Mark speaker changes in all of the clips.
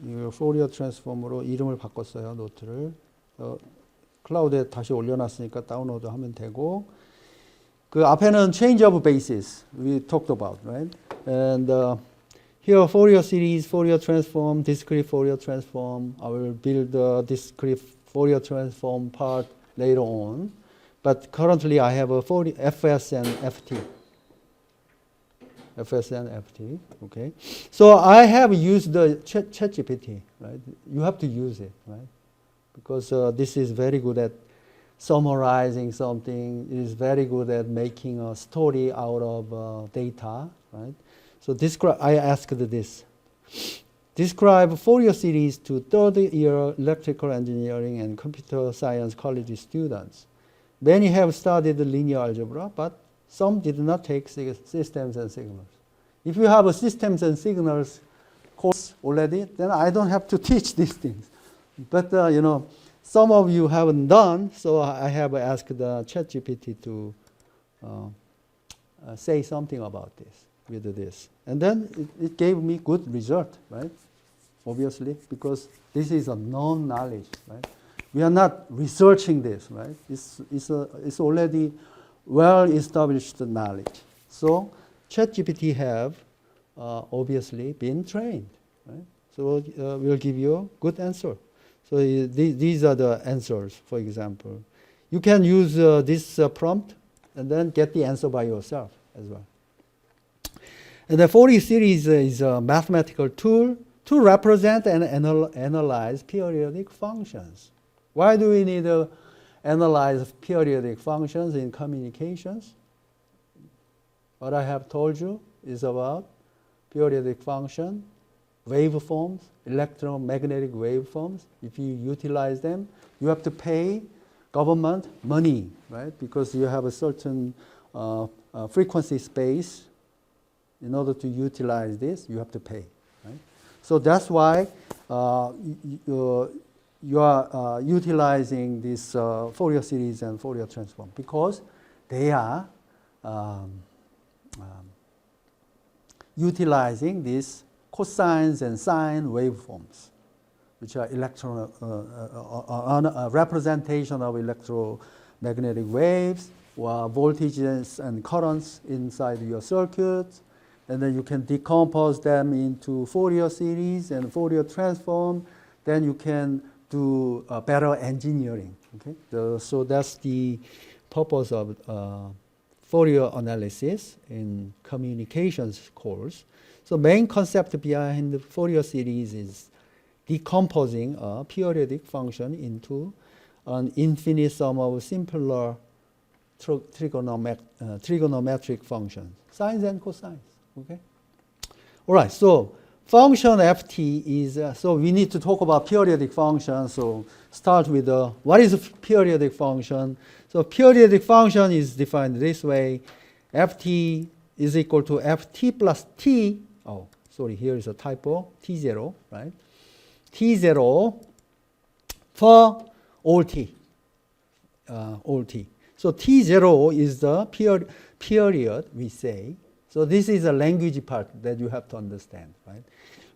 Speaker 1: 이 포리어 트랜스폼으로 이름을 바꿨어요. 노트를. 클라우드에 다시 올려놨으니까 다운로드 하면 되고, 그 앞에는 change of basis we talked about, right? And here Fourier series, Fourier transform, discrete Fourier transform. I will build the discrete Fourier transform part later on. But currently I have a FS and FT. FS and FT, okay? So I have used the ChatGPT, right? You have to use it, right? Because this is very good at summarizing something. It is very good at making a story out of data, right? So I asked this. Describe Fourier series to third-year electrical engineering and computer science college students. Many have studied linear algebra, but some did not take systems and signals. If you have a systems and signals course already, then I don't have to teach these things. But you know, some of you haven't done, so I have asked the ChatGPT to say something about this with this, and then it gave me good result, right? Obviously, because this is a known knowledge, right? We are not researching this, right? It's already well-established knowledge. So ChatGPT have obviously been trained, right? So we'll give you a good answer. So these are the answers, for example. You can use this prompt and then get the answer by yourself as well. And the Fourier series is a mathematical tool to represent and analyze periodic functions. Why do we need to analyze periodic functions in communications? What I have told you is about periodic function, waveforms, electromagnetic waveforms. If you utilize them, you have to pay government money, right? Because you have a certain frequency space. In order to utilize this, you have to pay, right? So that's why you are utilizing this Fourier series and Fourier transform, because they are utilizing these cosines and sine waveforms, which are a representation of electromagnetic waves or voltages and currents inside your circuits. And then you can decompose them into Fourier series and Fourier transform. Then you can do better engineering. Okay? So that's the purpose of Fourier analysis in communications course. So main concept behind the Fourier series is decomposing a periodic function into an infinite sum of simpler trigonometric functions, sines and cosines. Okay. All right. So function ft is so we need to talk about periodic function. So start with what is a periodic function? So periodic function is defined this way: ft is equal to ft plus t. Oh, sorry. Here is a typo. t0, right? t0 for all t. All t. So t0 is the period we say. So this is a language part that you have to understand, right?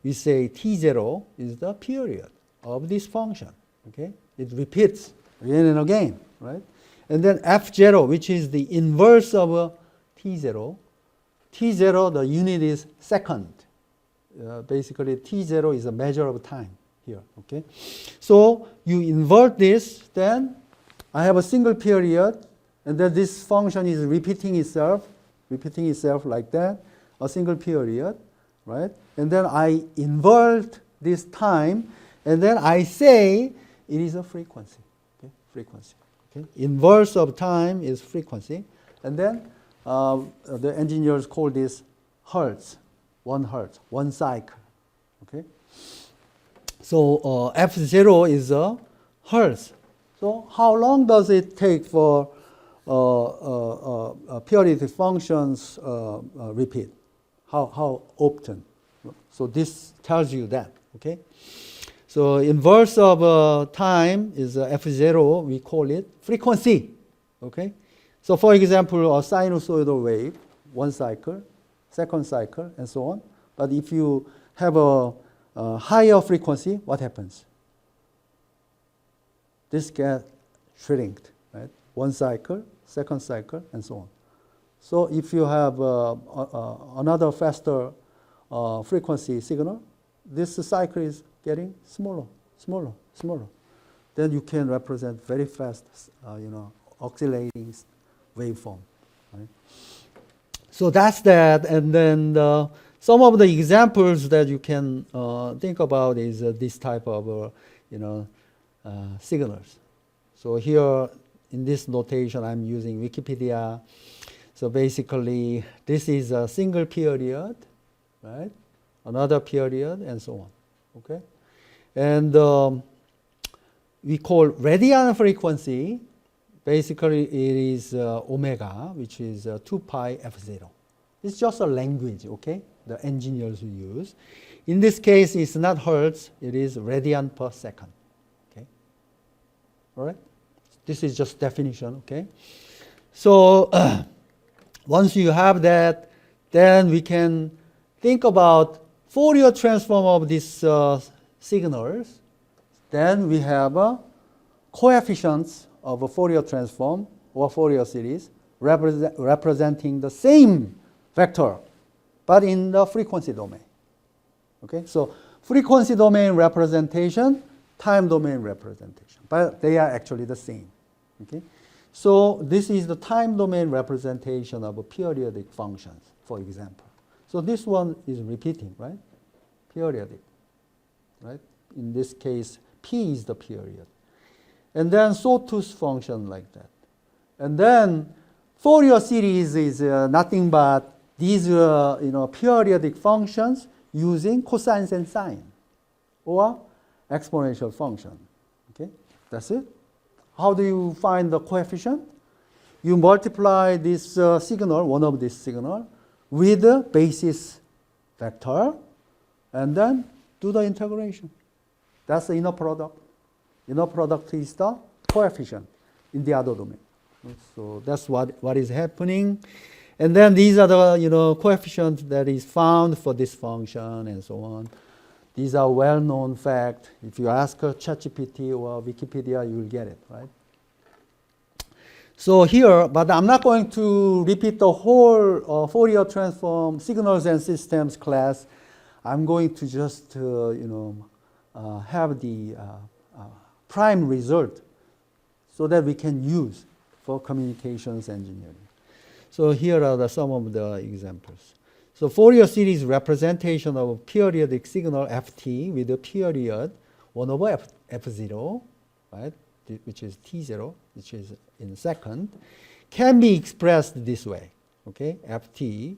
Speaker 1: We say t0 is the period of this function, okay? It repeats again and again, right? And then f0, which is the inverse of t0. t0, the unit is second. Basically, t0 is a measure of time here, okay? So you invert this, then I have a single period, and then this function is repeating itself like that, a single period, right? And then I invert this time, and then I say it is a frequency, okay? Frequency, okay? Inverse of time is frequency, and then the engineers call this hertz, 1 hertz, 1 cycle, okay? So f0 is a hertz. So how long does it take for periodic functions repeat? How often? So this tells you that, okay? So inverse of time is f0, we call it frequency, okay? So for example, a sinusoidal wave, 1 cycle, second cycle, and so on. But if you have a higher frequency, what happens? This gets shrinked, right? One cycle, second cycle, and so on. So if you have another faster frequency signal, this cycle is getting smaller, smaller, smaller. Then you can represent very fast, oscillating waveform. Right? So that's that. And then some of the examples that you can think about is this type of signals. So here in this notation, I'm using Wikipedia. So basically, this is a single period, right? Another period, and so on. Okay, and we call radian frequency. Basically, it is omega, which is 2 pi f0. It's just a language, okay? The engineers use. In this case, it's not hertz. It is radian per second. Okay. All right. This is just definition. Okay. So once you have that, then we can think about Fourier transform of these signals. Then we have coefficients of a Fourier transform or Fourier series representing the same vector, but in the frequency domain. Okay, so frequency domain representation, time domain representation, but they are actually the same. Okay, so this is the time domain representation of a periodic functions, for example. So this one is repeating, right? Periodic, right? In this case, P is the period. And then sawtooth function like that. And then Fourier series is nothing but these periodic functions using cosines and sine or exponential function. Okay, that's it. How do you find the coefficient? You multiply this signal, one of this signal, with the basis vector, and then do the integration. That's the inner product. Inner product is the coefficient in the other domain. So that's what is happening. And then these are the coefficients that is found for this function and so on. These are well-known facts. If you ask ChatGPT or Wikipedia, you will get it, right? So here, but I'm not going to repeat the whole Fourier transform signals and systems class. I'm going to just have the prime result so that we can use for communications engineering. So here are some of the examples. So Fourier series representation of a periodic signal ft with a period 1 over f0, right, which is t0, which is in second, can be expressed this way. Okay, ft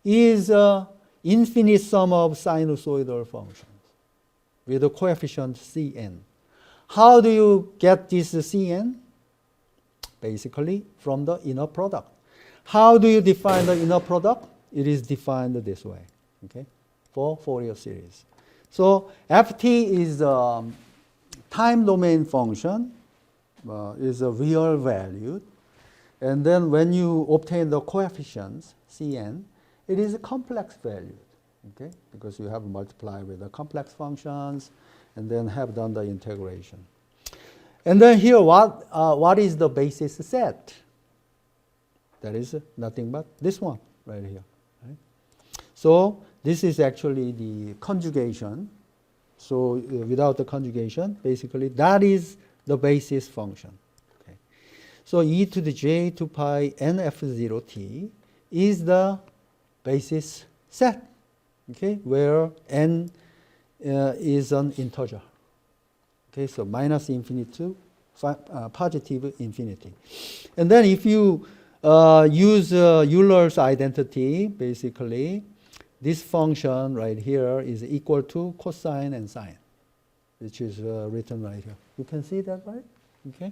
Speaker 1: is an infinite sum of sinusoidal functions with a coefficient cn. How do you get this cn? Basically, from the inner product. How do you define the inner product? It is defined this way, okay, for Fourier series. So ft is a time domain function, is a real value. And then when you obtain the coefficients, cn, it is a complex value, okay, because you have multiplied with the complex functions and then have done the integration. And then here, what is the basis set? That is nothing but this one right here. Right? So this is actually the conjugation. So without the conjugation, basically that is the basis function. Okay. So e to the j 2 pi nf0t is the basis set, okay, where n is an integer. Okay, so minus infinity to positive infinity. And then if you use Euler's identity, basically, this function right here is equal to cosine and sine, which is written right here. You can see that, right? Okay.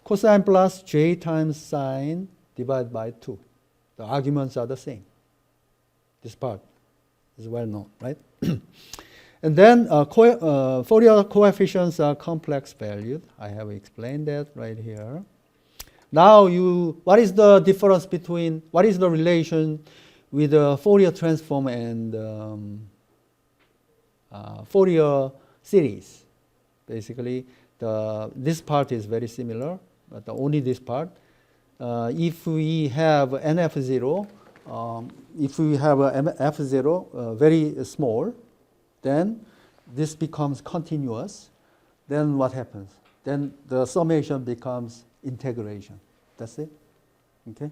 Speaker 1: Cosine plus j times sine divided by 2. The arguments are the same. This part is well known, right? And then Fourier coefficients are complex valued. I have explained that right here. Now what is the difference between, what is the relation with the Fourier transform and Fourier series. Basically, this part is very similar, but only this part. If we have NF0, if we have a F0 very small, then this becomes continuous. Then what happens? Then the summation becomes integration. That's it. Okay.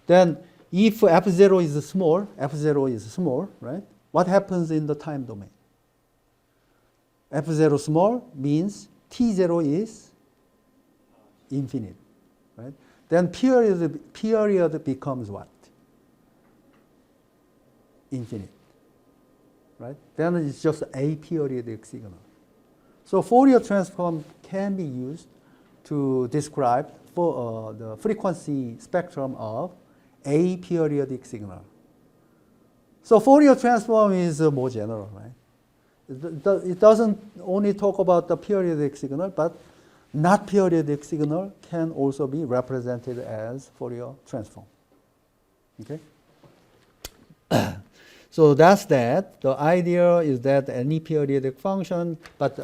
Speaker 1: Then if F0 is small, right? What happens in the time domain? F0 small means T0 is infinite, right? Then period becomes what? Infinite, right? Then it's just a periodic signal. So Fourier transform can be used to describe the frequency spectrum of a periodic signal. So Fourier transform is more general, right? It doesn't only talk about the periodic signal, but not periodic signal can also be represented as Fourier transform. Okay? So that's that. The idea is that any periodic function, but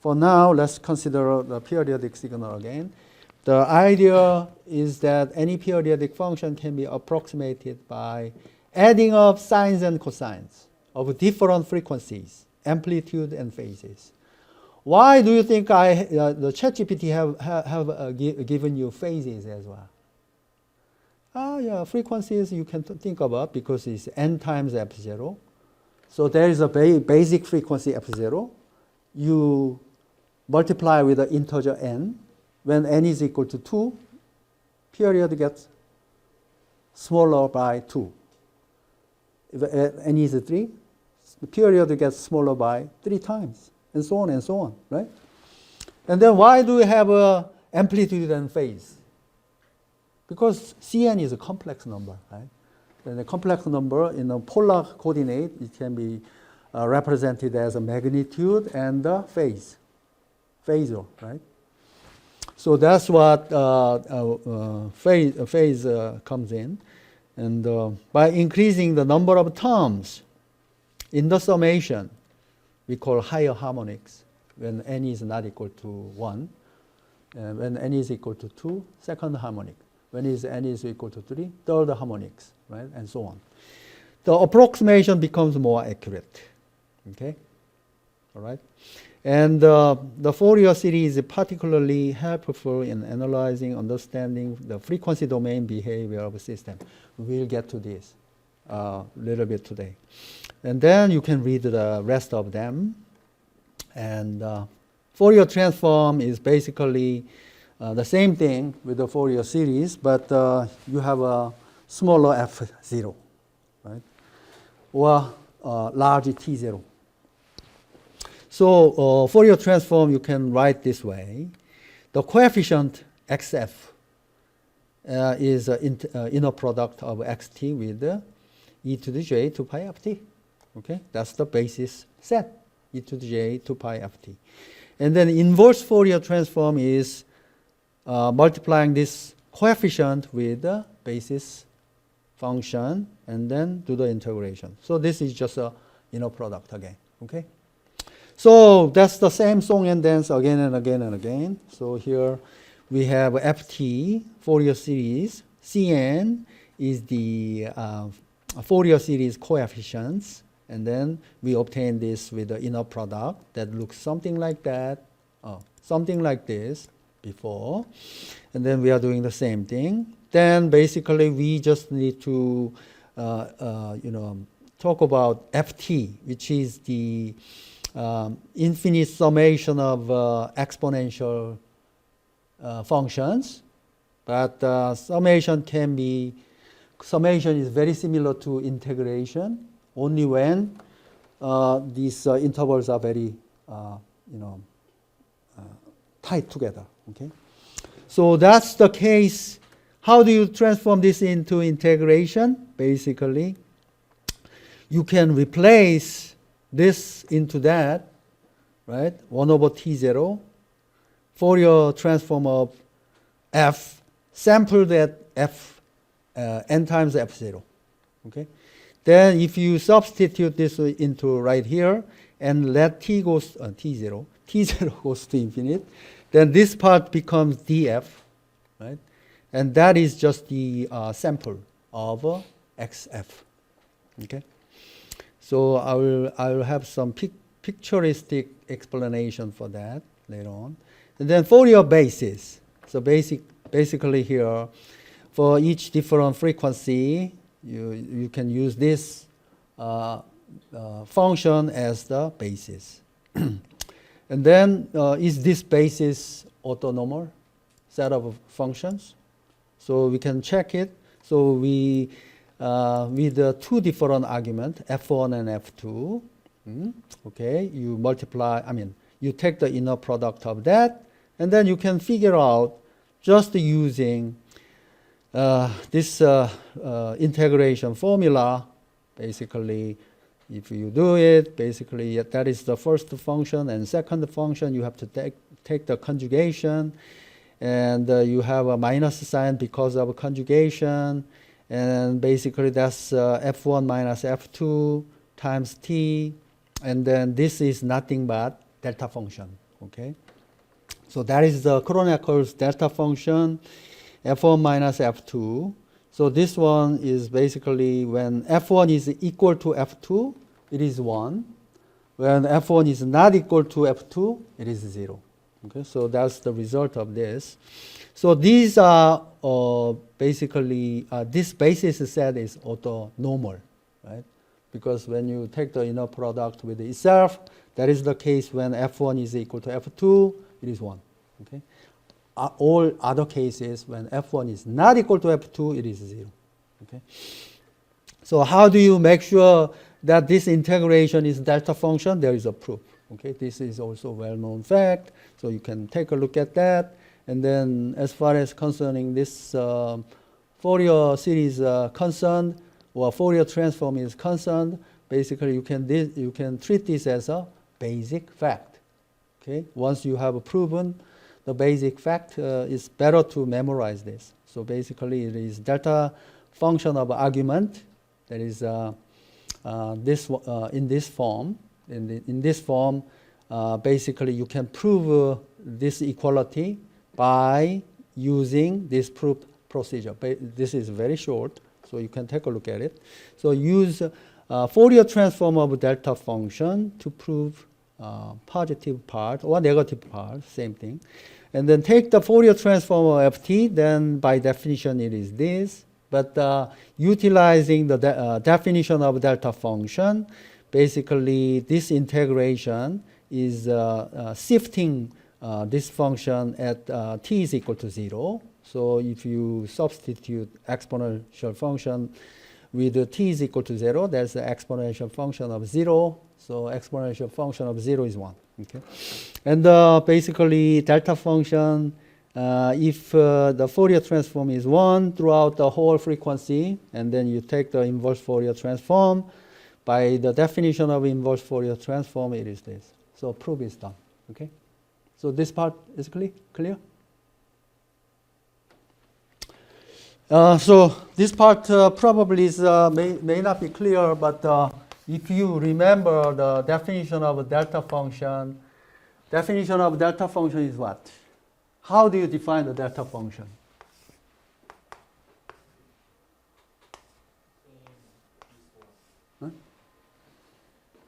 Speaker 1: for now, let's consider the periodic signal again. The idea is that any periodic function can be approximated by adding up sines and cosines of different frequencies, amplitude, and phases. Why do you think the ChatGPT have given you phases as well? Yeah, frequencies you can think about because it's n times f0. So there is a basic frequency f0. You multiply with the integer n. When n is equal to 2, period gets smaller by 2. If n is 3, the period gets smaller by 3 times, and so on, right? And then why do we have amplitude and phase? Because Cn is a complex number, right? And a complex number in a polar coordinate, it can be represented as a magnitude and the phase, phasor, right? So that's what phase comes in. And by increasing the number of terms in the summation, we call higher harmonics when n is not equal to 1. And when n is equal to 2, second harmonic. When n is equal to 3, third harmonics, right? And so on. The approximation becomes more accurate. Okay? All right? And the Fourier series is particularly helpful in analyzing, understanding the frequency domain behavior of a system. We'll get to this a little bit today. And then you can read the rest of them. And Fourier transform is basically the same thing with the Fourier series, but you have a smaller f0, right? Or large t0. So Fourier transform you can write this way. The coefficient xf is inner product of xt with e to the j 2 pi ft. Okay, that's the basis set, e to the j 2 pi ft. And then inverse Fourier transform is multiplying this coefficient with the basis function and then do the integration. So this is just a inner product again. Okay. So that's the same song and dance again and again and again. So here we have ft Fourier series. Cn is the Fourier series coefficients, and then we obtain this with the inner product that looks something like that, something like this before, and then we are doing the same thing. Then basically we just need to talk about ft, which is the infinite summation of exponential functions, but summation is very similar to integration only when these intervals are very tight together. Okay, so that's the case. How do you transform this into integration? Basically, you can replace this into that, right? 1 over t0, Fourier transform of f sampled at f n times f0. Okay, Then if you substitute this into right here and let t goes t0 goes to infinite, then this part becomes df, right? And that is just the sample of xf. Okay. So I will have some picturistic explanation for that later on. And then Fourier basis. So basically here, for each different frequency, you can use this function as the basis. And then is this basis orthonormal set of functions? So we can check it. So we with two different arguments, f1 and f2. Okay, you multiply. You take the inner product of that, and then you can figure out just using this integration formula. Basically, if you do it, basically that is the first function, and second function you have to take the conjugation, and you have a minus sign because of conjugation, and basically that's f1 minus f2 times t, and then this is nothing but delta function. Okay, so that is the Kroneker's delta function, f1 minus f2. So this one is basically when f1 is equal to f2, it is 1. When f1 is not equal to f2, it is 0. Okay, so that's the result of this. So these are basically, this basis set is orthonormal, right? Because when you take the inner product with itself, that is the case when f1 is equal to f2, it is 1. Okay? All other cases, when f1 is not equal to f2, it is 0. Okay? So how do you make sure that this integration is delta function? There is a proof. Okay? This is also a well-known fact, so you can take a look at that. And then as far as concerning this Fourier series concerned, or Fourier transform is concerned, basically you can treat this as a basic fact. Okay? Once you have proven the basic fact, it's better to memorize this. So basically it is delta function of argument, that is in this form. In this form, basically you can prove this equality by using this proof procedure. This is very short, so you can take a look at it. So use Fourier transform of delta function to prove positive part or negative part, same thing. And then take the Fourier transform of ft, then by definition it is this. But utilizing the definition of delta function, basically this integration is shifting this function at t is equal to 0. So if you substitute exponential function with t is equal to 0, there's the exponential function of 0. So exponential function of 0 is 1. Okay? And basically delta function, if the Fourier transform is 1 throughout the whole frequency, and then you take the inverse Fourier transform, by the definition of inverse Fourier transform, it is this. So proof is done. Okay? So this part is clear? So this part probably is, may not be clear, but if you remember the definition of a delta function is what? How do you define the delta function? Huh?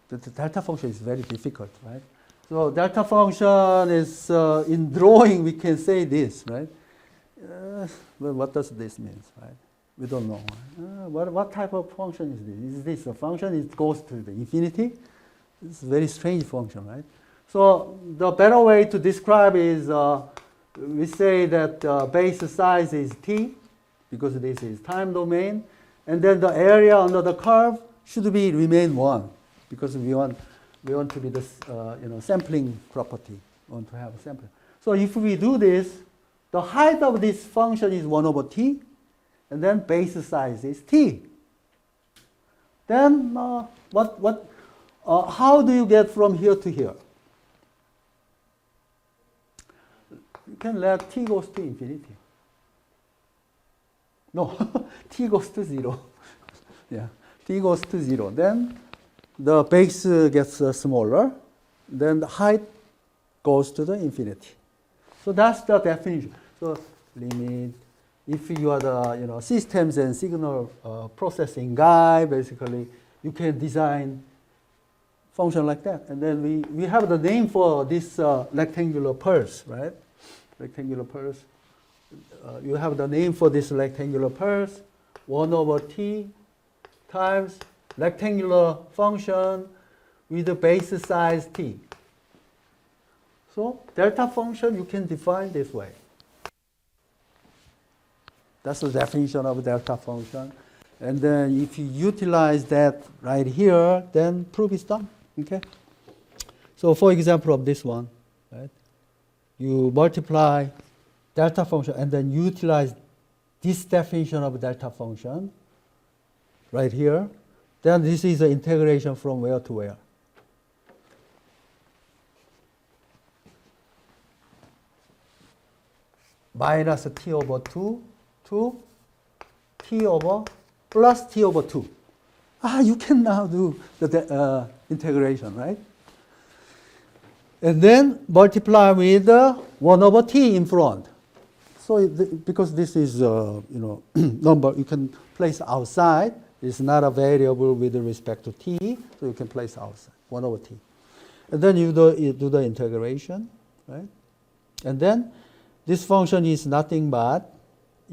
Speaker 1: The delta function is very difficult, right? So delta function is, in drawing we can say this, right? Well, what does this mean, right? We don't know. What type of function is this? Is this a function? It goes to the infinity? It's a very strange function, right? So the better way to describe is we say that base size is t, because this is time domain, and then the area under the curve should remain 1, because we want to be the sampling property. We want to have a sampling. So if we do this, the height of this function is 1 over t, and then base size is t. Then how do you get from here to here? You can let t goes to infinity. No, t goes to 0. Yeah, t goes to 0. Then the base gets smaller. Then the height goes to the infinity. So that's the definition. So limit, if you are the systems and signal processing guy, basically you can design function like that. And then we have the name for this rectangular pulse, right? Rectangular pulse. You have the name for this rectangular pulse, 1 over t times rectangular function with the base size t. So delta function you can define this way. That's the definition of delta function. And then if you utilize that right here, then proof is done. Okay? So for example of this one, right? You multiply delta function and then utilize this definition of delta function right here. Then this is the integration from where to where? Minus t over 2 to t over plus t over 2. You can now do the integration, right? And then multiply with 1 over t in front. So because this is number you can place outside, it's not a variable with respect to t, so you can place outside 1 over t. And then you do the integration, right? And then this function is nothing but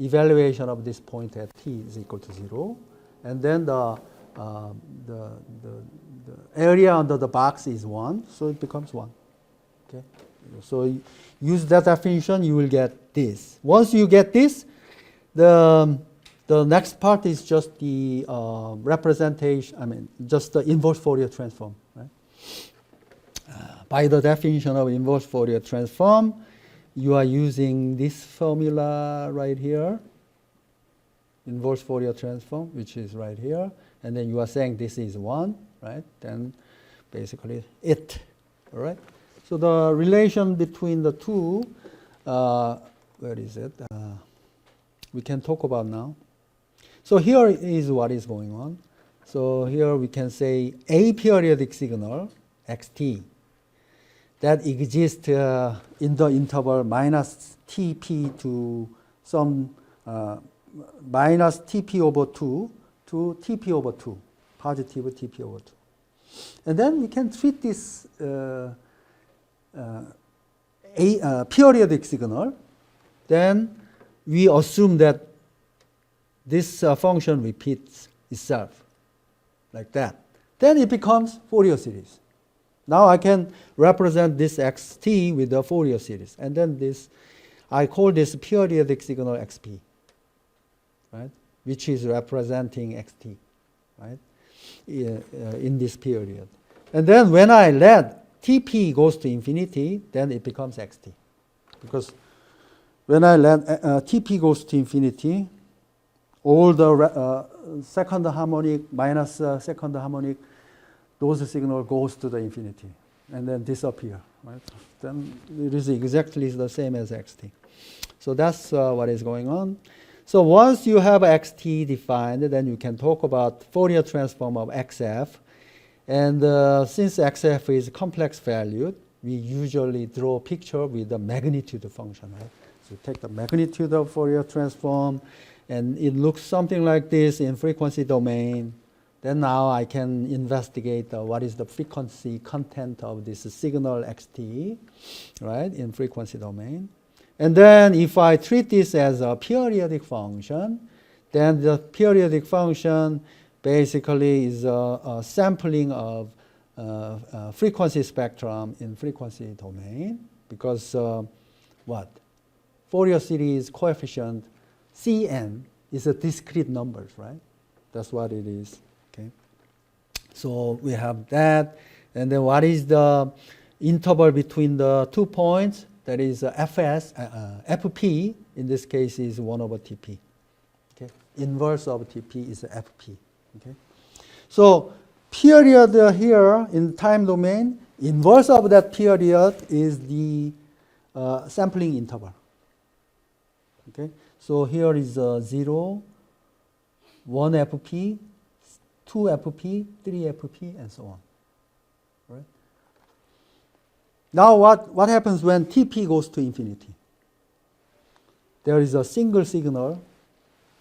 Speaker 1: evaluation of this point at t is equal to 0. And then the area under the box is 1, so it becomes 1. Okay? So use that definition, you will get this. Once you get this, the next part is just the representation, just the inverse Fourier transform. Right? By the definition of inverse Fourier transform, you are using this formula right here, inverse Fourier transform, which is right here, and then you are saying this is 1, right? Then basically it, all right? So the relation between the two, where is it? We can talk about now. So here is what is going on. So here we can say a periodic signal, xt, that exists in the interval minus tp to some minus tp over 2 to tp over 2, positive tp over 2. And then we can treat this periodic signal. Then we assume that this function repeats itself like that. Then it becomes Fourier series. Now I can represent this xt with the Fourier series. And then this, I call this periodic signal xp, right? Which is representing xt, right? In this period. And then when I let Tp goes to infinity, then it becomes xt. Because when I let Tp goes to infinity, all the second harmonic minus second harmonic, those signal goes to the infinity and then disappear. Right? Then it is exactly the same as xt. So that's what is going on. So once you have xt defined, then you can talk about Fourier transform of xf. And since xf is complex valued, we usually draw a picture with the magnitude function. Right? So take the magnitude of Fourier transform, and it looks something like this in frequency domain. Then now I can investigate what is the frequency content of this signal xt, right, in frequency domain. And then if I treat this as a periodic function, then the periodic function basically is a sampling of frequency spectrum in frequency domain, because what? Fourier series coefficient Cn is a discrete numbers, right? That's what it is. Okay. So we have that, and then what is the interval between the 2 points? That is Fp. In this case is 1 over Tp. Okay. Inverse of Tp is Fp. Okay. So period here in time domain, inverse of that period is the sampling interval. Okay. So here is 0, 1 Fp, 2fp, 3fp, and so on. Right? Now what happens when Tp goes to infinity? There is a single signal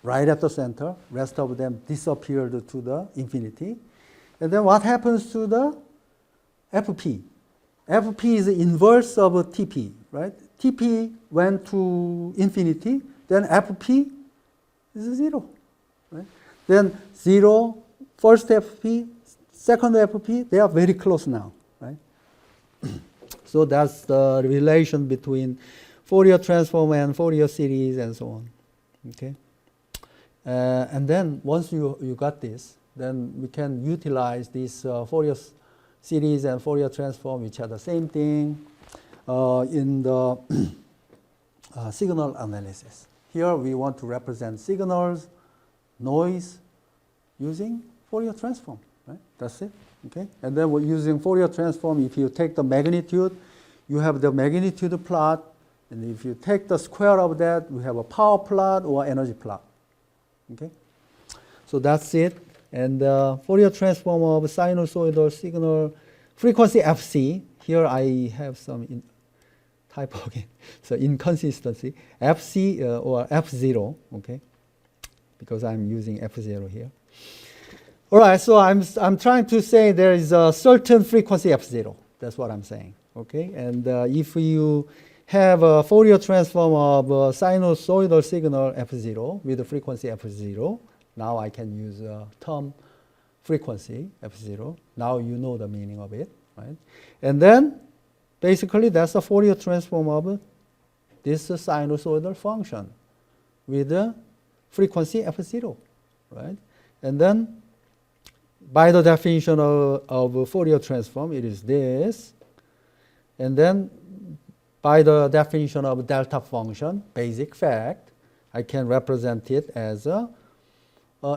Speaker 1: right at the center. Rest of them disappeared to the infinity. And then what happens to the Fp? Fp is the inverse of Tp, right? Tp went to infinity, then Fp is 0. Right? Then 0, first Fp, second Fp, they are very close now. Right? So that's the relation between Fourier transform and Fourier series and so on. Okay? And then once you got this, then we can utilize this Fourier series and Fourier transform, which are the same thing, in the signal analysis. Here we want to represent signals, noise, using Fourier transform. Right? That's it. Okay? And then we're using Fourier transform. If you take the magnitude, you have the magnitude plot. And if you take the square of that, we have a power plot or energy plot. Okay? So that's it. And Fourier transform of sinusoidal signal frequency Fc. Here I have some typo again. So inconsistency. Fc or F0. Okay? Because I'm using F0 here. All right. So I'm trying to say there is a certain frequency F0. That's what I'm saying. Okay? And if you have a Fourier transform of a sinusoidal signal F0 with the frequency F0. Now I can use a term frequency F0. Now you know the meaning of it, right? And then basically that's a Fourier transform of this sinusoidal function with the frequency F0, right? And then by the definition of Fourier transform, it is this. And then by the definition of delta function, basic fact, I can represent it as a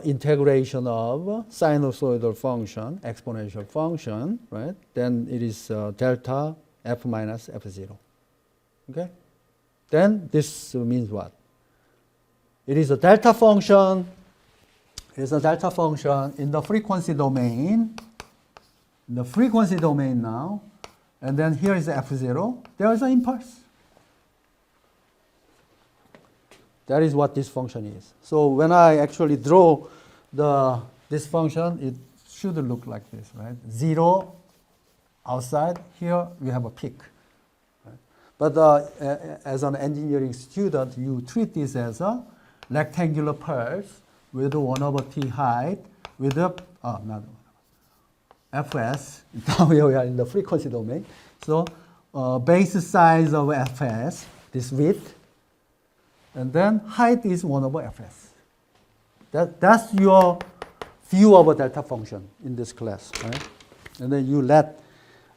Speaker 1: integration of sinusoidal function, exponential function, right? Then it is delta f minus f0. Okay? Then this means what? It is a delta function. It is a delta function in the frequency domain. In the frequency domain now. And then here is f0. There is an impulse. That is what this function is. So when I actually draw this function, it should look like this, right? 0 outside. Here we have a peak. Right? But as an engineering student, you treat this as a rectangular pulse with 1 over t height with a Fs. Now we are in the frequency domain. So base size of Fs, this width, and then height is 1 over Fs. That's your view of a delta function in this class. Right? And then you let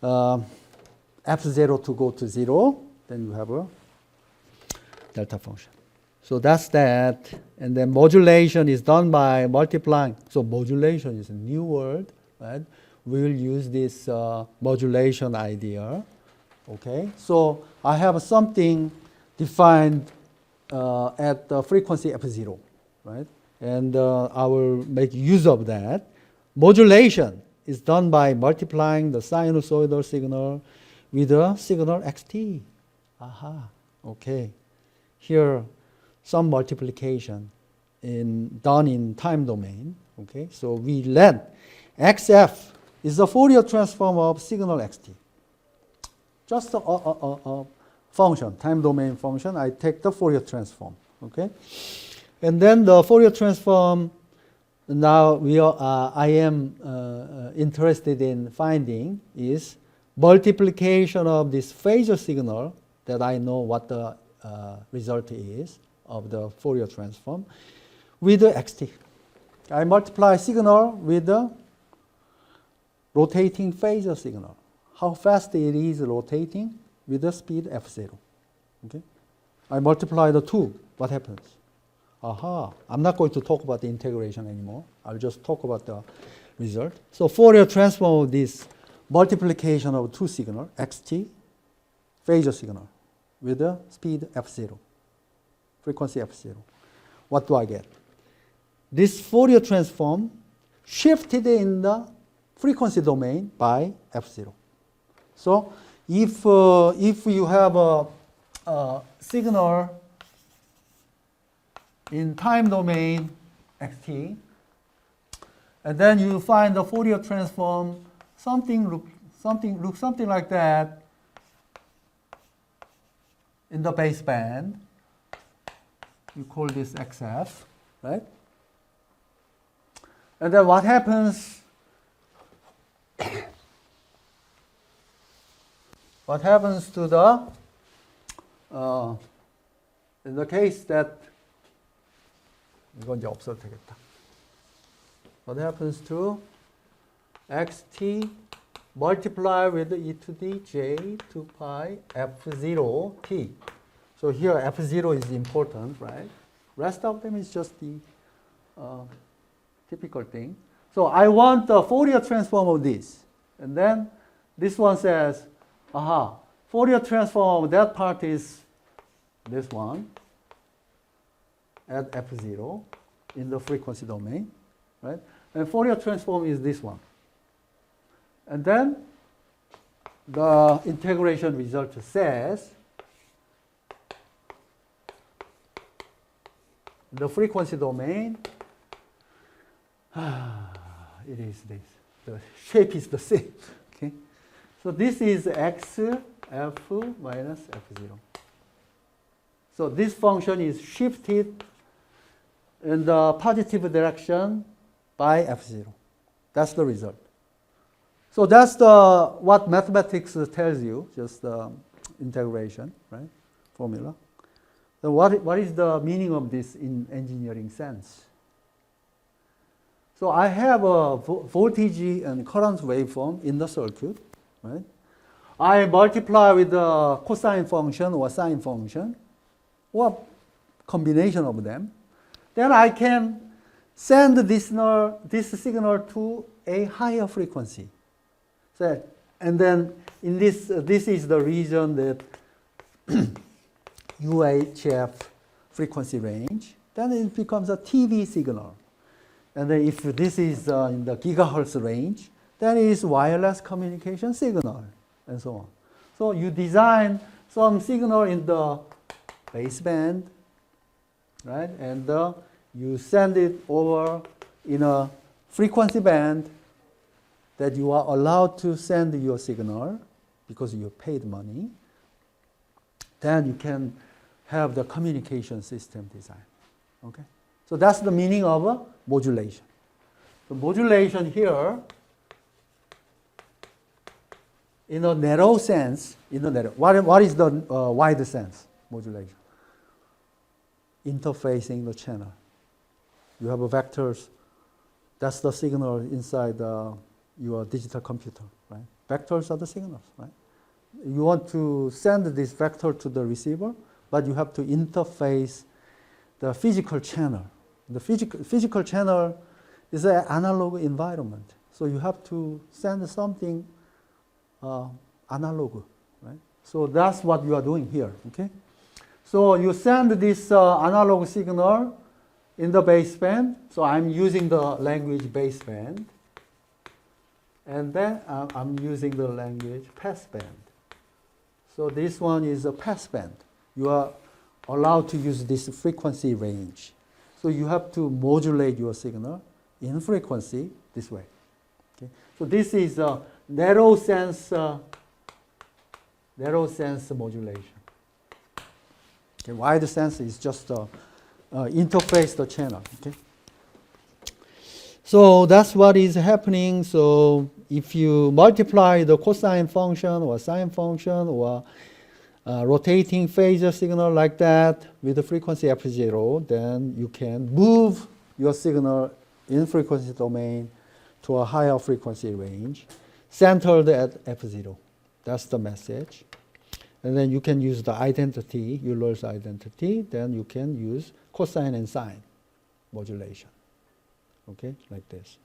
Speaker 1: F0 to go to 0, then you have a delta function. So that's that. And then modulation is done by multiplying. So modulation is a new word, right? We will use this modulation idea. Okay, so I have something defined at the frequency F0, right? And I will make use of that. Modulation is done by multiplying the sinusoidal signal with a signal xt. Aha, okay. Here, some multiplication done in time domain. Okay, so we let xf is the Fourier transform of signal xt. Just a function, time domain function. I take the Fourier transform. Okay, and then the Fourier transform. Now I am interested in finding is multiplication of this phasor signal that I know what the result is of the Fourier transform with the xt. I multiply signal with the rotating phasor signal. How fast it is rotating with the speed f0. Okay? I multiply the two. What happens? Aha. I'm not going to talk about the integration anymore. I'll just talk about the result. So Fourier transform of this multiplication of two signal, xt, phasor signal, with the speed f0, frequency f0. What do I get? This Fourier transform shifted in the frequency domain by f0. So if you have a signal in time domain xt, and then you find the Fourier transform, looks something like that in the baseband. You call this xf, right? And then what happens? What happens to the in the case that 이건 이제 없어도 되겠다. What happens to xt multiply with e to the j 2 pi f0 t? So here f0 is important, right? Rest of them is just the typical thing. So I want the Fourier transform of this. And then this one says, aha, Fourier transform of that part is this one at f0 in the frequency domain, right? And Fourier transform is this one. And then the integration result says the frequency domain, it is this. The shape is the same. Okay? So this is x f minus f0. So this function is shifted in the positive direction by f0. That's the result. So that's what mathematics tells you, just the integration, right? Formula. So what is the meaning of this in engineering sense? So I have a voltage and current waveform in the circuit, right? I multiply with the cosine function or sine function, or combination of them. Then I can send this signal to a higher frequency. So, and then in this is the region that UHF frequency range. Then it becomes a TV signal. And then if this is in the gigahertz range, then it is wireless communication signal, and so on. So you design some signal in the baseband, right? And you send it over in a frequency band that you are allowed to send your signal because you paid money. Then you can have the communication system design. Okay? So that's the meaning of modulation. The modulation here, in a narrow sense, what is the wide sense modulation? Interfacing the channel. You have vectors. That's the signal inside your digital computer, right? Vectors are the signals, right? You want to send this vector to the receiver, but you have to interface the physical channel. The physical channel is an analog environment. So you have to send something analog, right? So that's what you are doing here, okay? So you send this analog signal in the baseband. So I'm using the language baseband. And then I'm using the language passband. So this one is a passband. You are allowed to use this frequency range. So you have to modulate your signal in frequency this way. Okay? So this is a narrow sense modulation. Okay, wide sense is just interface the channel. Okay? So that's what is happening. So if you multiply the cosine function or sine function or rotating phasor signal like that with the frequency f0, then you can move your signal in frequency domain to a higher frequency range centered at f0. That's the message. And then you can use the identity, Euler's identity. Then you can use cosine and sine modulation. Okay, like this.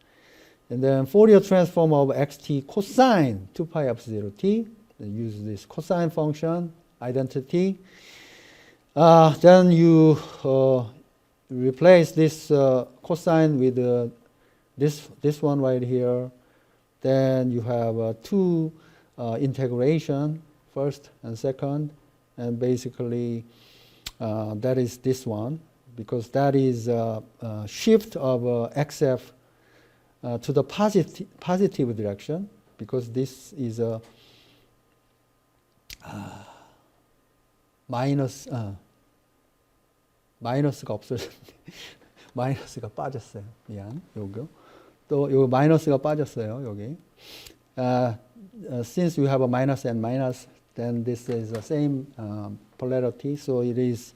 Speaker 1: And then Fourier transform of xt cosine 2 pi f0 t. Then use this cosine function identity. Then you replace this cosine with this one right here. Then you have two integration, first and second, and basically that is this one, because that is shift of xf to the positive direction, because this is a 마이너스가 없어졌네. 마이너스가 빠졌어요. 미안. 요거. 또 요 마이너스가 빠졌어요. 여기. Since you have a minus and minus, then this is the same polarity. So it is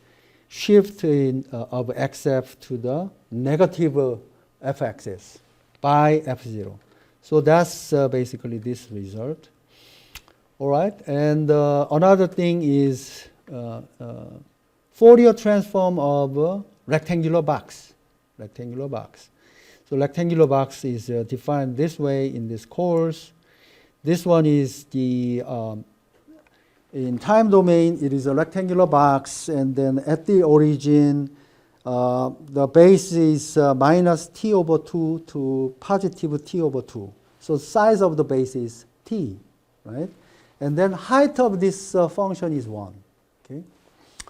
Speaker 1: shift of xf to the negative f-axis by f0. So that's basically this result. All right. And another thing is Fourier transform of a rectangular box. Rectangular box. So rectangular box is defined this way in this course. This one is the in time domain. It is a rectangular box, and then at the origin, the base is minus t over 2 to positive t over 2. So size of the base is t, right? And then height of this function is 1. Okay,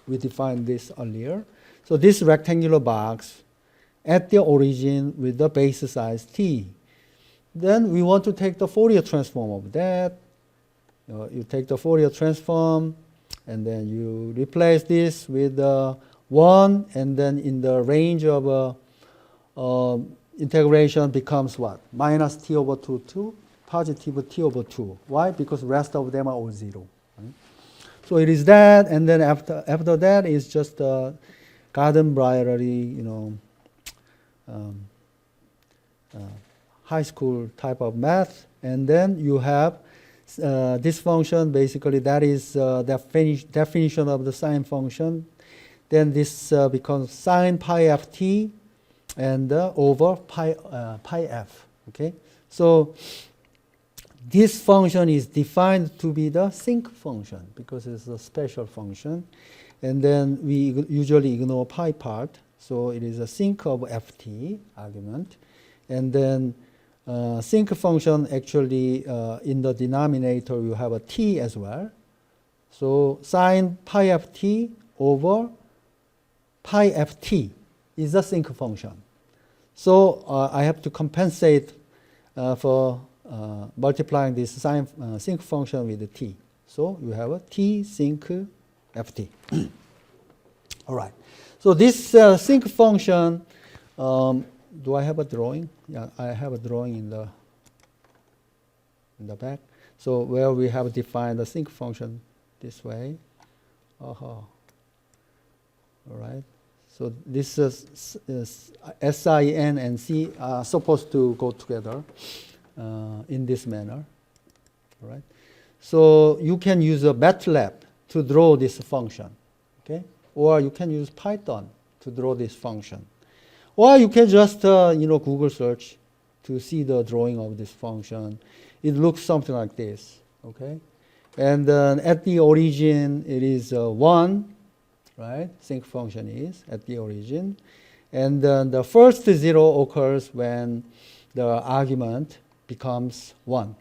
Speaker 1: we defined this earlier. So this rectangular box at the origin with the base size t. Then we want to take the Fourier transform of that. You take the Fourier transform, and then you replace this with 1, and then in the range of integration becomes what? Minus t over 2 to positive t over 2. Why? Because rest of them are all 0. Right? So it is that, and then after that is just a garden variety, high school type of math. And then you have this function, basically that is the definition of the sine function. Then this becomes sine pi f t and over pi f. Okay, so this function is defined to be the sinc function because it's a special function. And then we usually ignore pi part. So it is a sinc of ft argument. And then sinc function actually in the denominator you have a t as well. So sine pi ft over pi ft is a sinc function. So I have to compensate for multiplying this sinc function with the t. So you have a t sinc ft. All right. So this sinc function, do I have a drawing? Yeah, I have a drawing in the back. So where we have defined the sinc function this way. All right. So this is sin and c are supposed to go together in this manner. All right. So you can use a MATLAB to draw this function. Okay. Or you can use Python to draw this function. Or you can just Google search to see the drawing of this function. It looks something like this. Okay, and then at the origin it is 1, right? Sinc function is at the origin, and then the first 0 occurs when the argument becomes 1,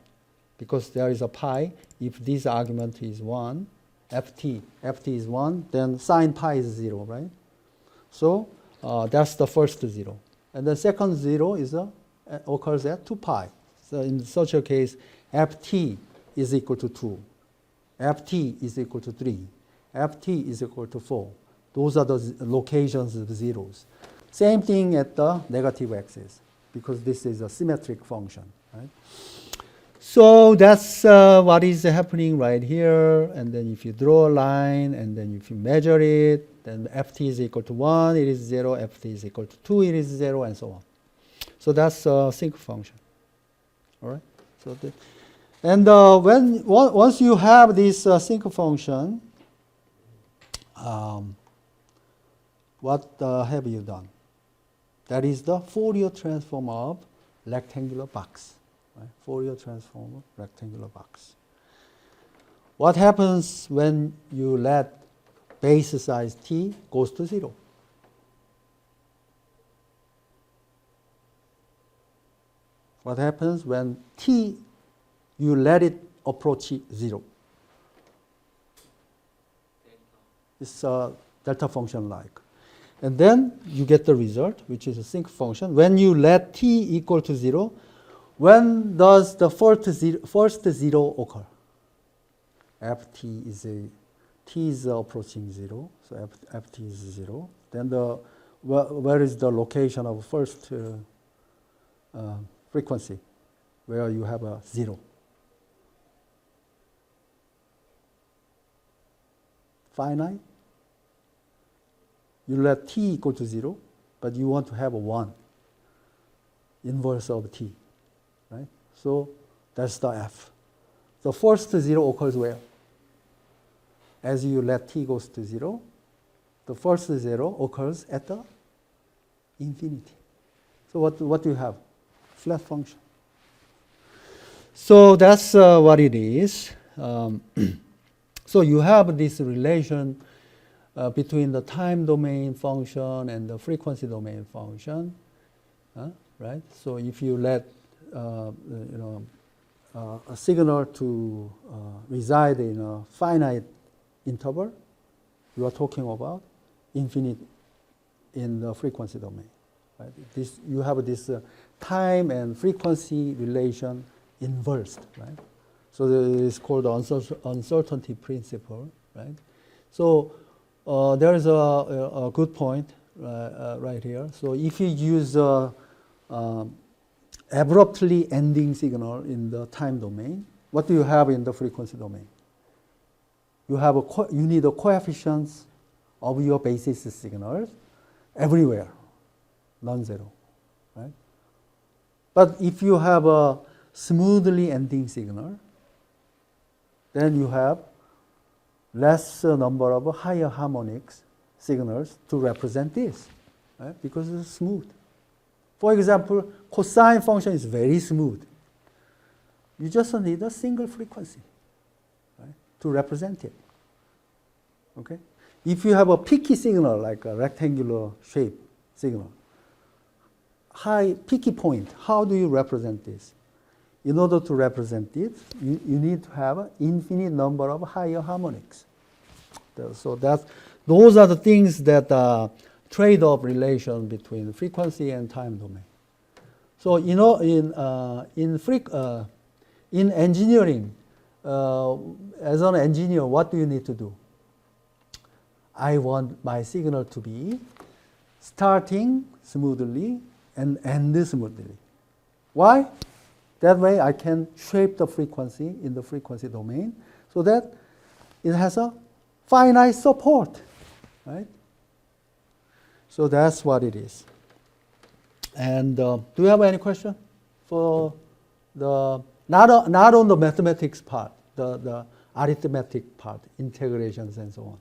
Speaker 1: because there is a pi. If this argument is 1, ft is 1, then sine pi is 0, right? So that's the first 0. And the second 0 is occurs at 2 pi. So in such a case, ft is equal to 2. ft is equal to 3. ft is equal to 4. Those are the locations of the zeros. Same thing at the negative axis, because this is a symmetric function, right? So that's what is happening right here. And then if you draw a line, and then if you measure it, then ft is equal to 1, it is 0, ft is equal to 2, it is 0, and so on. So that's a sinc function. All right. So once you have this sinc function, what have you done? That is the Fourier transform of rectangular box. Right? Fourier transform of rectangular box. What happens when you let base size t goes to 0? What happens when t, you let it approach 0? It's a delta function like. And then you get the result, which is a sinc function. When you let t equal to 0, when does the first zero occur? Ft is t is approaching 0, so ft is 0. Then where is the location of first frequency where you have a 0? Finite. You let t equal to 0, but you want to have a 1, inverse of t, right? So that's the f. The first 0 occurs where? As you let t goes to 0, the first 0 occurs at the infinity. So what do you have? Flat function. So that's what it is. So you have this relation between the time domain function and the frequency domain function, right? So if you let a signal to reside in a finite interval, you are talking about infinite in the frequency domain. Right? You have this time and frequency relation inversed, right? So it's called the uncertainty principle, right? So there is a good point right here. So if you use abruptly ending signal in the time domain, what do you have in the frequency domain? You need the coefficients of your basis signals everywhere, non-zero, right? But if you have a smoothly ending signal, then you have less number of higher harmonics signals to represent this, right? Because it's smooth. For example, cosine function is very smooth. You just need a single frequency, right, to represent it. Okay? If you have a peaky signal, like a rectangular shape signal, high peaky point, how do you represent this? In order to represent it, you need to have an infinite number of higher harmonics. So those are the things that trade-off relation between frequency and time domain. So in engineering, as an engineer, what do you need to do? I want my signal to be starting smoothly and end smoothly. Why? That way I can shape the frequency in the frequency domain so that it has a finite support, right? So that's what it is. And do you have any question for the not on the mathematics part, the arithmetic part, integrations and so on,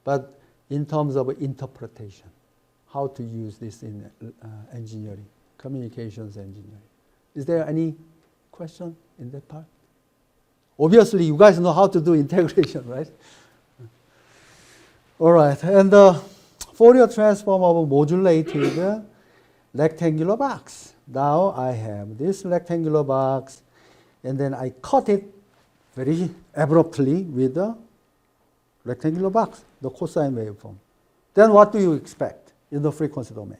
Speaker 1: but in terms of interpretation, how to use this in engineering, communications engineering. Is there any question in that part? Obviously, you guys know how to do integration, right? All right, and the Fourier transform of a modulated rectangular box. Now I have this rectangular box, and then I cut it very abruptly with the rectangular box, the cosine waveform. Then what do you expect in the frequency domain?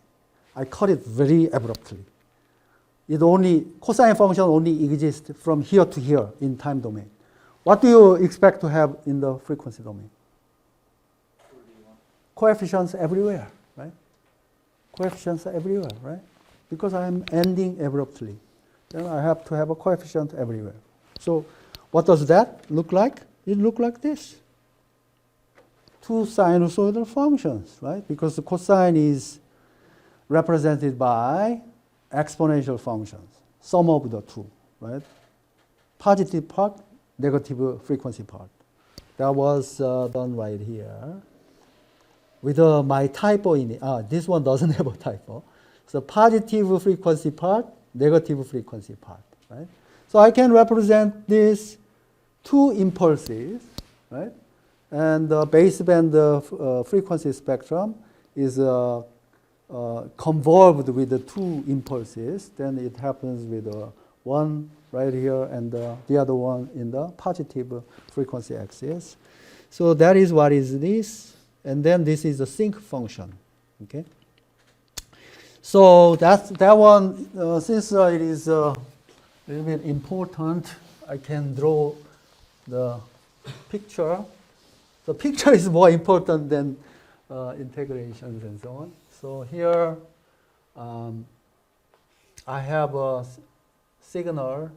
Speaker 1: I cut it very abruptly. Cosine function only exists from here to here in time domain. What do you expect to have in the frequency domain? Coefficients everywhere, right? Coefficients everywhere, right? Because I am ending abruptly. Then I have to have a coefficient everywhere. So what does that look like? It looks like this. Two sinusoidal functions, right? Because the cosine is represented by exponential functions, sum of the two, right? Positive part, negative frequency part. That was done right here. With my typo in it. This one doesn't have a typo. So positive frequency part, negative frequency part, right? So I can represent these two impulses, right? And the baseband frequency spectrum is convolved with the two impulses. Then it happens with one right here and the other one in the positive frequency axis. So that is what is this, and then this is a sinc function. Okay. So that one, since it is a little bit important, I can draw the picture. The picture is more important than integrations and so on. So here I have a signal.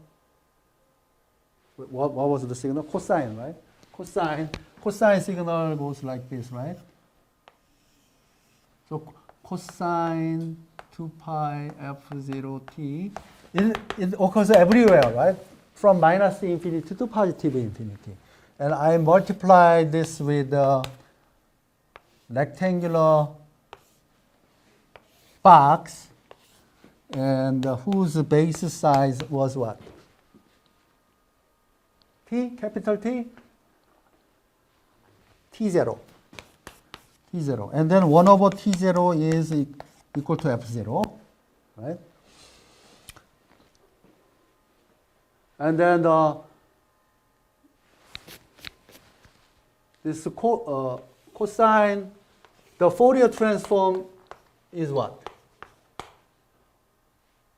Speaker 1: What was the signal? Cosine, right? Cosine signal goes like this, right? So cosine 2 pi f0 t. It occurs everywhere, right? From minus infinity to positive infinity. And I multiply this with a rectangular box, and whose base size was what? T, capital T? T0. T0. And then 1 over T0 is equal to F0, right? And then this cosine, the Fourier transform is what?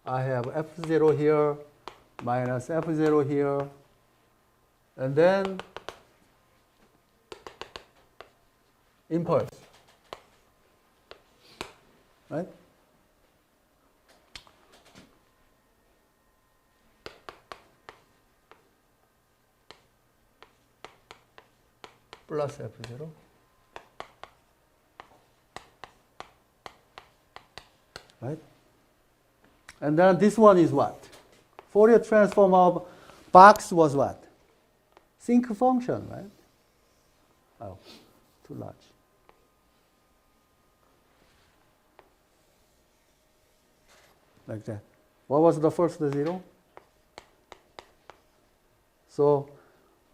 Speaker 1: I have F0 here minus F0 here, and then impulse, right? Plus F0. Right? And then this one is what? Fourier transform of box was what? Sinc function, right? Oh, too large. Like that. What was the first 0? So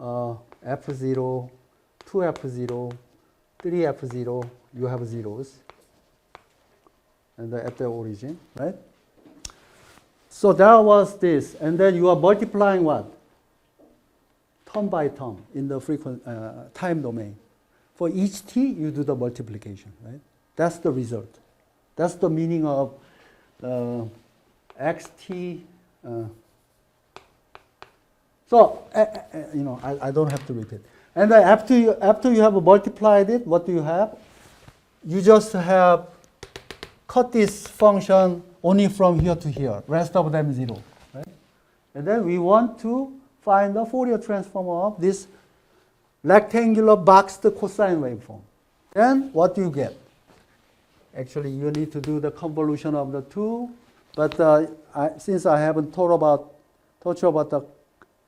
Speaker 1: F0, 2F0, 3F0, you have zeros. And at the origin, right? So that was this. And then you are multiplying what? Term by term in the time domain. For each t, you do the multiplication, right? That's the result. That's the meaning of xt. I don't have to repeat. And then after you have multiplied it, what do you have? You just have cut this function only from here to here. Rest of them 0, right? And then we want to find the Fourier transform of this rectangular boxed cosine waveform. Then what do you get? Actually, you need to do the convolution of the two. But since I haven't talked about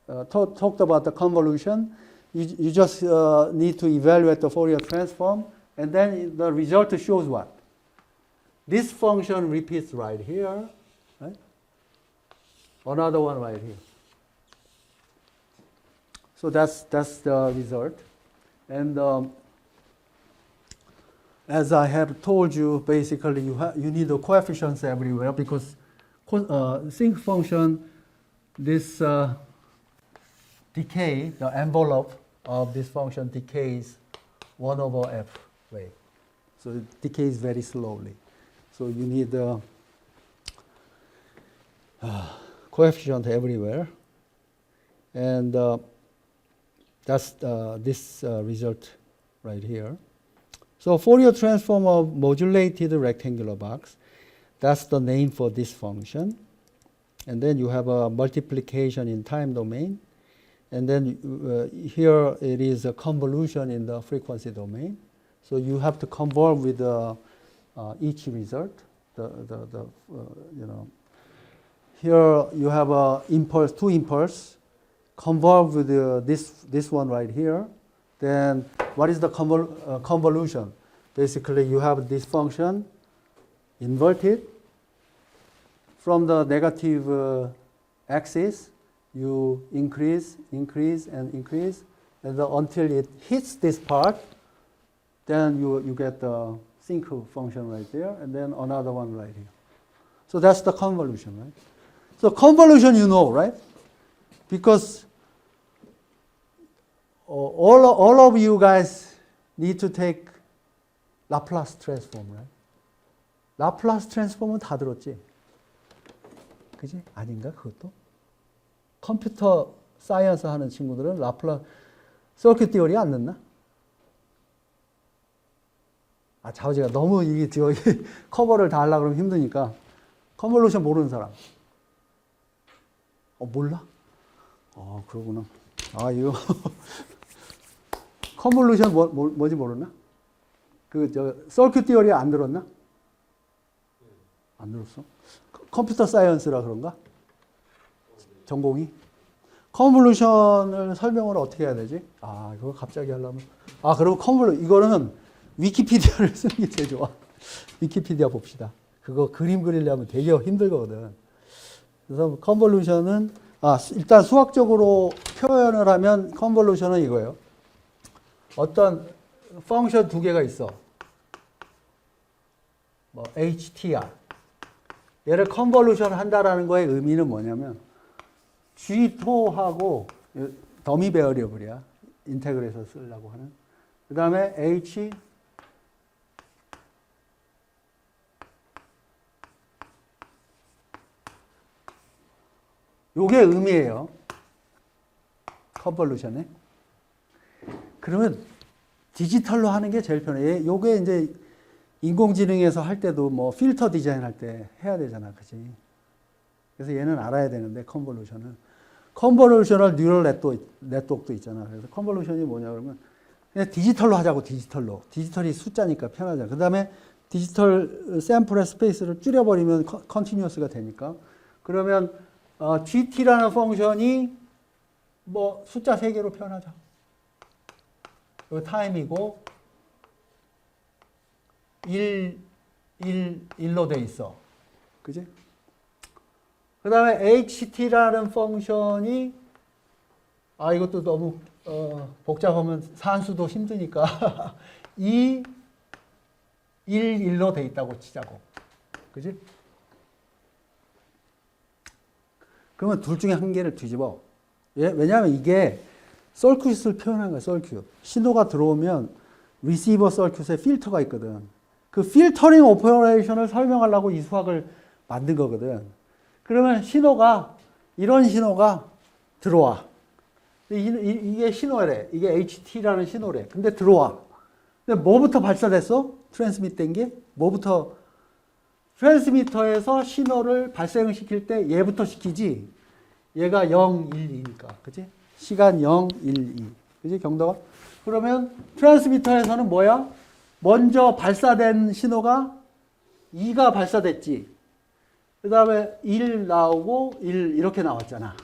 Speaker 1: the convolution, you just need to evaluate the Fourier transform, and then the result shows what? This function repeats right here, right? Another one right here. So that's the result. And as I have told you, basically you need the coefficients everywhere because sinc function, this decay, the envelope of this function decays 1 over f way. So it decays very slowly. So you need the coefficient everywhere. And that's this result right here. So Fourier transform of modulated rectangular box, that's the name for this function. And then you have a multiplication in time domain. And then here it is a convolution in the frequency domain. So you have to convolve with each result. Here you have a impulse, two impulse, convolve with this one right here. Then what is the convolution? Basically, you have this function inverted from the negative axis. You increase, and increase, and until it hits this part, then you get the sinc function right there, and then another one right here. So that's the convolution, right? So convolution you know, right? Because all of you guys need to take Laplace transform, right? 라플라스 트랜스폼은 다 들었지? 그지? 아닌가 그것도? 컴퓨터 사이언스 하는 친구들은 라플라스 서큐트 티어리 안 넣나? 아, 자우지가 너무 이게 저기 커버를 다 하려고 그러면 힘드니까. 컨볼루션 모르는 사람. 몰라? 그러구나. 이거. 컨볼루션 뭐지 모르나? 서큐트 티어리 안 들었나? 안 들었어? 컴퓨터 사이언스라 그런가? 전공이? 컨볼루션을 설명을 어떻게 해야 되지? 이거 갑자기 하려면. 그럼 이거는 위키피디아를 쓰는 게 제일 좋아. 위키피디아 봅시다. 그거 그림 그리려면 되게 힘들거든. 그래서 컨볼루션은, 일단 수학적으로 표현을 하면 컨볼루션은 이거예요. 어떤 펑션 두 개가 있어. HTR. 얘를 컨볼루션 한다라는 거의 의미는 뭐냐면, G2하고 더미 베어리어블이야. 인테그레이서 쓰려고 하는. 그 다음에 H 요게 의미예요. 컨볼루션에. 그러면 디지털로 하는 게 제일 편해. 요게 이제 인공지능에서 할 때도 필터 디자인 할 때 해야 되잖아. 그지? 그래서 얘는 알아야 되는데, 컨볼루션은. 컨볼루셔널 뉴럴 네트워크도 있잖아. 그래서 컨볼루션이 뭐냐 그러면 그냥 디지털로 하자고, 디지털로. 디지털이 숫자니까 편하잖아. 그 다음에 디지털 샘플의 스페이스를 줄여버리면 컨티뉴어스가 되니까. 그러면 GT라는 펑션이 숫자 3개로 표현하자. 이거 타임이고 1로 돼 있어. 그지? 그 다음에 HT라는 펑션이 이것도 너무 복잡하면 산수도 힘드니까 1로 돼 있다고 치자고. 그지? 그러면 둘 중에 한 개를 뒤집어. 왜냐하면 이게 서큐트를 표현한 거야. 서큐트. 신호가 들어오면 리시버 서큐트에 필터가 있거든. 그 필터링 오퍼레이션을 설명하려고 이 수학을 만든 거거든. 그러면 이런 신호가 들어와. 이게 신호래. 이게 HT라는 신호래. 근데 들어와. 근데 뭐부터 발사됐어? 트랜스밋 된 게? 뭐부터? 트랜스미터에서 신호를 발생을 시킬 때 얘부터 시키지. 얘가 0, 1, 2니까. 그치? 시간 0, 1, 2. 그치? 경도가? 그러면 트랜스미터에서는 뭐야? 먼저 발사된 신호가 2가 발사됐지. 그 다음에 1 나오고 1 이렇게 나왔잖아.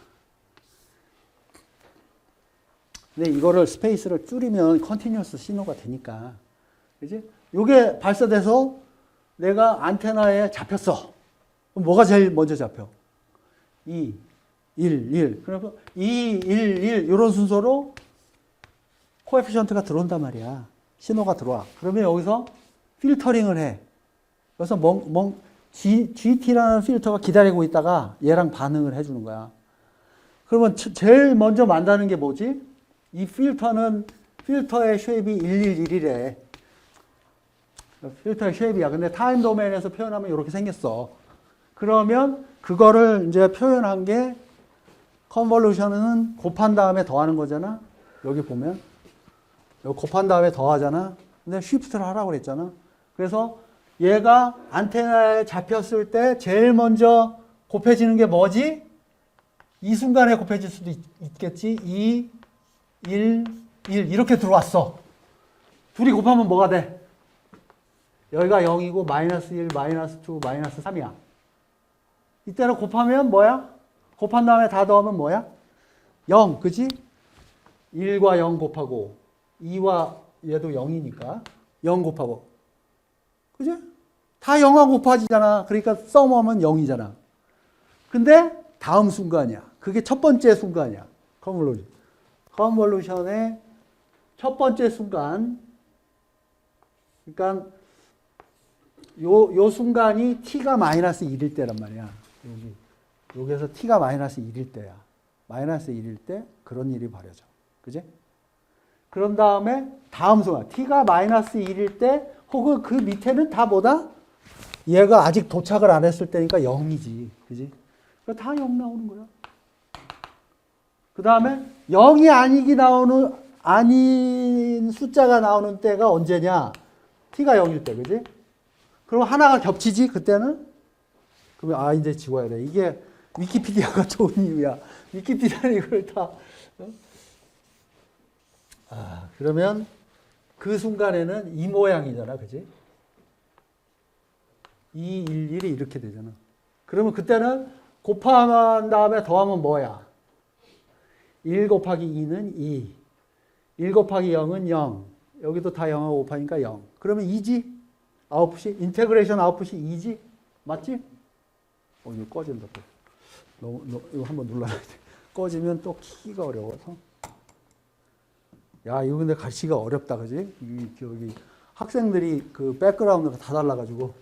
Speaker 1: 근데 이거를 스페이스를 줄이면 컨티뉴어스 신호가 되니까. 그지? 요게 발사돼서 내가 안테나에 잡혔어. 그럼 뭐가 제일 먼저 잡혀? 2, 1, 1. 그래서 2, 1, 1 이런 순서로 코에피션트가 들어온단 말이야. 신호가 들어와. 그러면 여기서 필터링을 해. 그래서 GT라는 필터가 기다리고 있다가 얘랑 반응을 해주는 거야. 그러면 제일 먼저 만드는 게 뭐지? 이 필터의 쉐입이 111이래. 필터의 쉐입이야. 근데 타임 도메인에서 표현하면 이렇게 생겼어. 그러면 그거를 이제 표현한 게 컨볼루션은 곱한 다음에 더하는 거잖아. 여기 보면. 여기 곱한 다음에 더하잖아. 근데 쉬프트를 하라고 그랬잖아. 그래서 얘가 안테나에 잡혔을 때 제일 먼저 곱해지는 게 뭐지? 이 순간에 곱해질 수도 있겠지. 2, 1, 1 이렇게 들어왔어. 둘이 곱하면 뭐가 돼? 여기가 0이고 마이너스 1, 마이너스 2, 마이너스 3이야. 이때는 곱하면 뭐야? 곱한 다음에 다 더하면 뭐야? 0, 그지? 1과 0 곱하고 2와 얘도 0이니까 0 곱하고 그지? 다 0하고 곱하지잖아. 그러니까 썸하면 0이잖아. 근데 다음 순간이야. 그게 첫 번째 순간이야. 컨볼루션의 첫 번째 순간. 그러니까 요 순간이 t가 마이너스 1일 때란 말이야. 여기. 여기에서 t가 마이너스 1일 때야. 마이너스 1일 때 그런 일이 벌어져. 그지? 그런 다음에 다음 순간 t가 마이너스 1일 때 혹은 그 밑에는 다 뭐다? 얘가 아직 도착을 안 했을 때니까 0이지. 그지? 다 0 나오는 거야. 그 다음에 0이 아닌 숫자가 나오는 때가 언제냐? t가 0일 때, 그지? 그럼 하나가 겹치지, 그때는? 그러면, 이제 지워야 돼. 이게 위키피디아가 좋은 이유야. 위키피디아는 이걸 다. 그러면 그 순간에는 이 모양이잖아, 그지? 2, 1, 1이 이렇게 되잖아. 그러면 그때는 곱한 다음에 더하면 뭐야? 1 곱하기 2는 2. 1 곱하기 0은 0. 여기도 다 0하고 곱하니까 0. 그러면 2지? 아웃풋이? 인테그레이션 아웃풋이 2지? 맞지? 이거 꺼진다 또. 이거 한번 눌러야 돼. 꺼지면 또 키기가 어려워서. 야, 이거 근데 가르치기가 어렵다, 그지? 여기 학생들이 그 백그라운드가 다 달라가지고.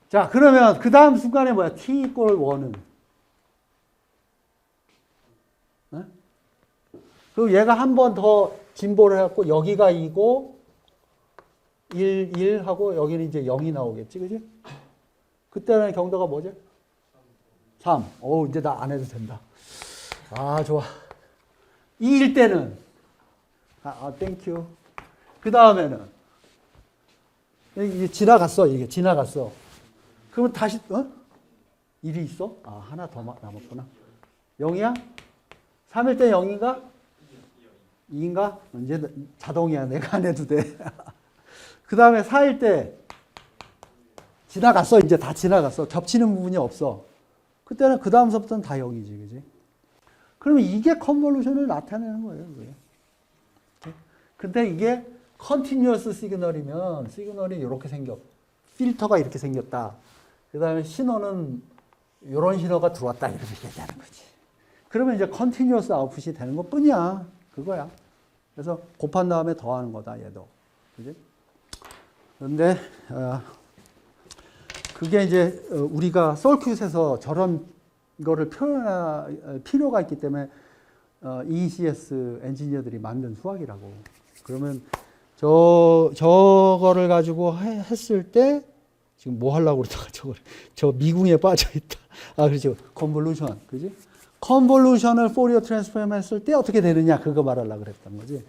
Speaker 1: 자, 그러면 그 다음 순간에 뭐야? t 이꼴 1은? 네? 그리고 얘가 한 번 더 진보를 해갖고 여기가 2고 1 하고 여기는 이제 0이 나오겠지, 그지? 그때는 경도가 뭐지? 3. 이제 나 안 해도 된다. 좋아. 2일 때는 땡큐. 그 다음에는 이게 지나갔어. 이게 지나갔어. 그러면 다시 1이 있어? 하나 더 남았구나. 0이야? 3일 때 0인가? 2인가? 이제 자동이야. 내가 안 해도 돼. 그 다음에 4일 때 지나갔어. 이제 다 지나갔어. 겹치는 부분이 없어. 그때는 그 다음서부터는 다 0이지. 그지? 그러면 이게 컨볼루션을 나타내는 거예요. 그게. 근데 이게 컨티뉴어스 시그널이면 시그널이 이렇게 생겨. 필터가 이렇게 생겼다. 그 다음에 신호는 이런 신호가 들어왔다. 이렇게 얘기하는 거지. 그러면 이제 컨티뉴어스 아웃풋이 되는 것 뿐이야. 그거야. 그래서 곱한 다음에 더하는 거다. 얘도. 그지? 그런데 그게 이제 우리가 서큐트에서 저런 거를 표현할 필요가 있기 때문에 ECS 엔지니어들이 만든 수학이라고. 그러면 저거를 가지고 했을 때 지금 뭐 하려고 그러다가 저 미궁에 빠져 있다. 그렇죠. 컨볼루션. 그지? 컨볼루션을 포리어 트랜스폼 했을 때 어떻게 되느냐 그거 말하려고 그랬던 거지.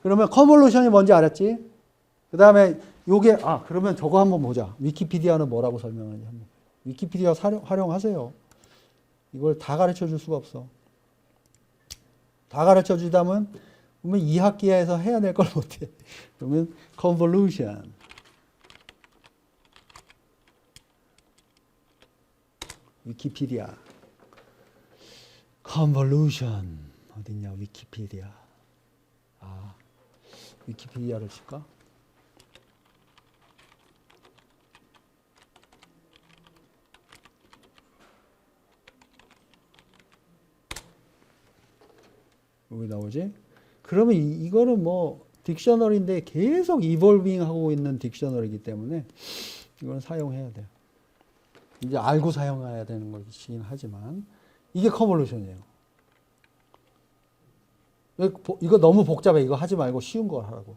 Speaker 1: 그러면 컨볼루션이 뭔지 알았지? 그다음에 요게 그러면 저거 한번 보자. 위키피디아는 뭐라고 설명하는지 한번. 위키피디아 활용하세요. 이걸 다 가르쳐 줄 수가 없어. 다 가르쳐 주다면 그러면 2학기에서 해야 될 걸 못해. 그러면 convolution. 위키피디아. convolution. 어딨냐 위키피디아. 위키피디아를 칠까? 여기 나오지? 그러면 이거는 뭐 딕셔너리인데 계속 이볼빙 하고 있는 딕셔너리이기 때문에 이건 사용해야 돼요. 이제 알고 사용해야 되는 것이긴 하지만 이게 컨볼루션이에요. 이거 너무 복잡해. 이거 하지 말고 쉬운 거 하라고.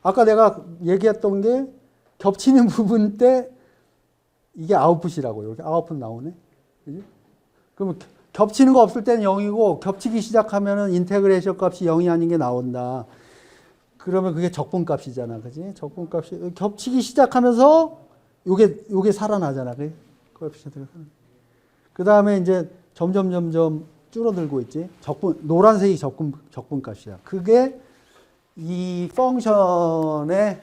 Speaker 1: 아까 내가 얘기했던 게 겹치는 부분 때 이게 아웃풋이라고. 이렇게 아웃풋 나오네. 그지? 그러면 겹치는 거 없을 때는 0이고 겹치기 시작하면은 인테그레이션 값이 0이 아닌 게 나온다. 그러면 그게 적분값이잖아. 그지? 적분값이 겹치기 시작하면서 요게 살아나잖아. 그래? 그 다음에 이제 점점 줄어들고 있지. 노란색이 적분값이야. 그게 이 펑션의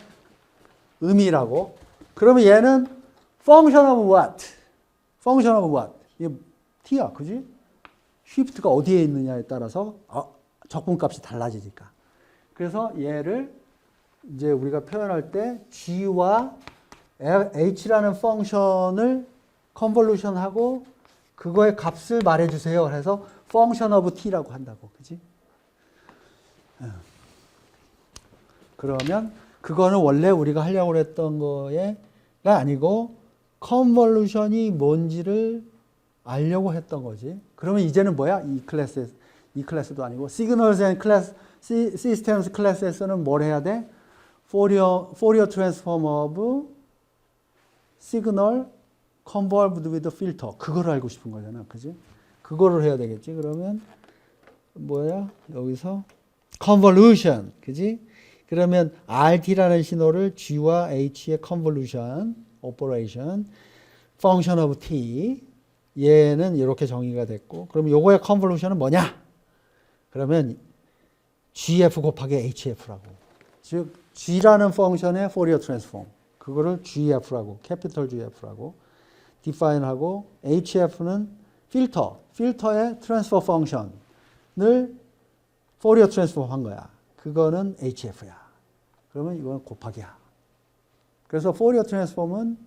Speaker 1: 의미라고. 그러면 얘는 function of what? function of what? 이게 t야. 그지? shift가 어디에 있느냐에 따라서 적분값이 달라지니까. 그래서 얘를 이제 우리가 표현할 때 g와 h라는 펑션을 컨볼루션하고 그거의 값을 말해주세요. 그래서 function of t라고 한다고. 그지? 그러면 그거는 원래 우리가 하려고 했던 거가 아니고 컨볼루션이 뭔지를 알려고 했던 거지. 그러면 이제는 뭐야? 이 클래스도 아니고 Signals and Systems 클래스에서는 뭘 해야 돼? Fourier transform of signal convolved with filter. 그거를 알고 싶은 거잖아. 그지? 그거를 해야 되겠지. 그러면 뭐야? 여기서 convolution. 그지? 그러면 RT라는 신호를 G와 H의 convolution operation function of T 얘는 이렇게 정의가 됐고 그럼 요거의 convolution은 뭐냐? 그러면 GF 곱하기 HF라고. 즉 G라는 펑션의 Fourier transform 그거를 GF라고 캐피털 GF라고 define하고 HF는 필터의 트랜스퍼 펑션을 Fourier transform 한 거야. 그거는 HF야. 그러면 이건 곱하기야. 그래서 Fourier transform은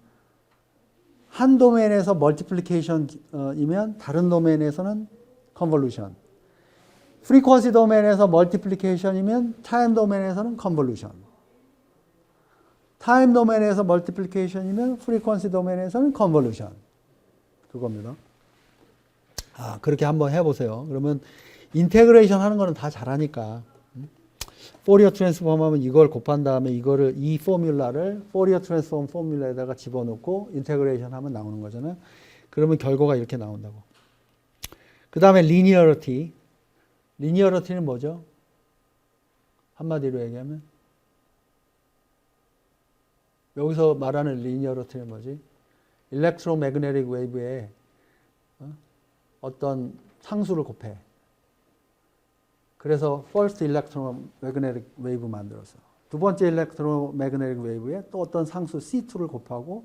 Speaker 1: 한 도메인에서 멀티플리케이션이면 다른 도메인에서는 컨볼루션. 프리퀀시 도메인에서 멀티플리케이션이면 타임 도메인에서는 컨볼루션. 타임 도메인에서 멀티플리케이션이면 프리퀀시 도메인에서는 컨볼루션. 그겁니다. 그렇게 한번 해보세요. 그러면 인테그레이션 하는 거는 다 잘하니까. 포리어 트랜스폼 하면 이걸 곱한 다음에 이거를 이 포뮬라를 포리어 트랜스폼 포뮬라에다가 집어넣고 인테그레이션 하면 나오는 거잖아요. 그러면 결과가 이렇게 나온다고. 그 다음에 리니어리티. 리니어리티는 뭐죠? 한마디로 얘기하면 여기서 말하는 리니어리티는 뭐지? 일렉트로매그네틱 웨이브에 어떤 상수를 곱해. 그래서 first electromagnetic wave 만들었어. 두 번째 electromagnetic wave에 또 어떤 상수 C2를 곱하고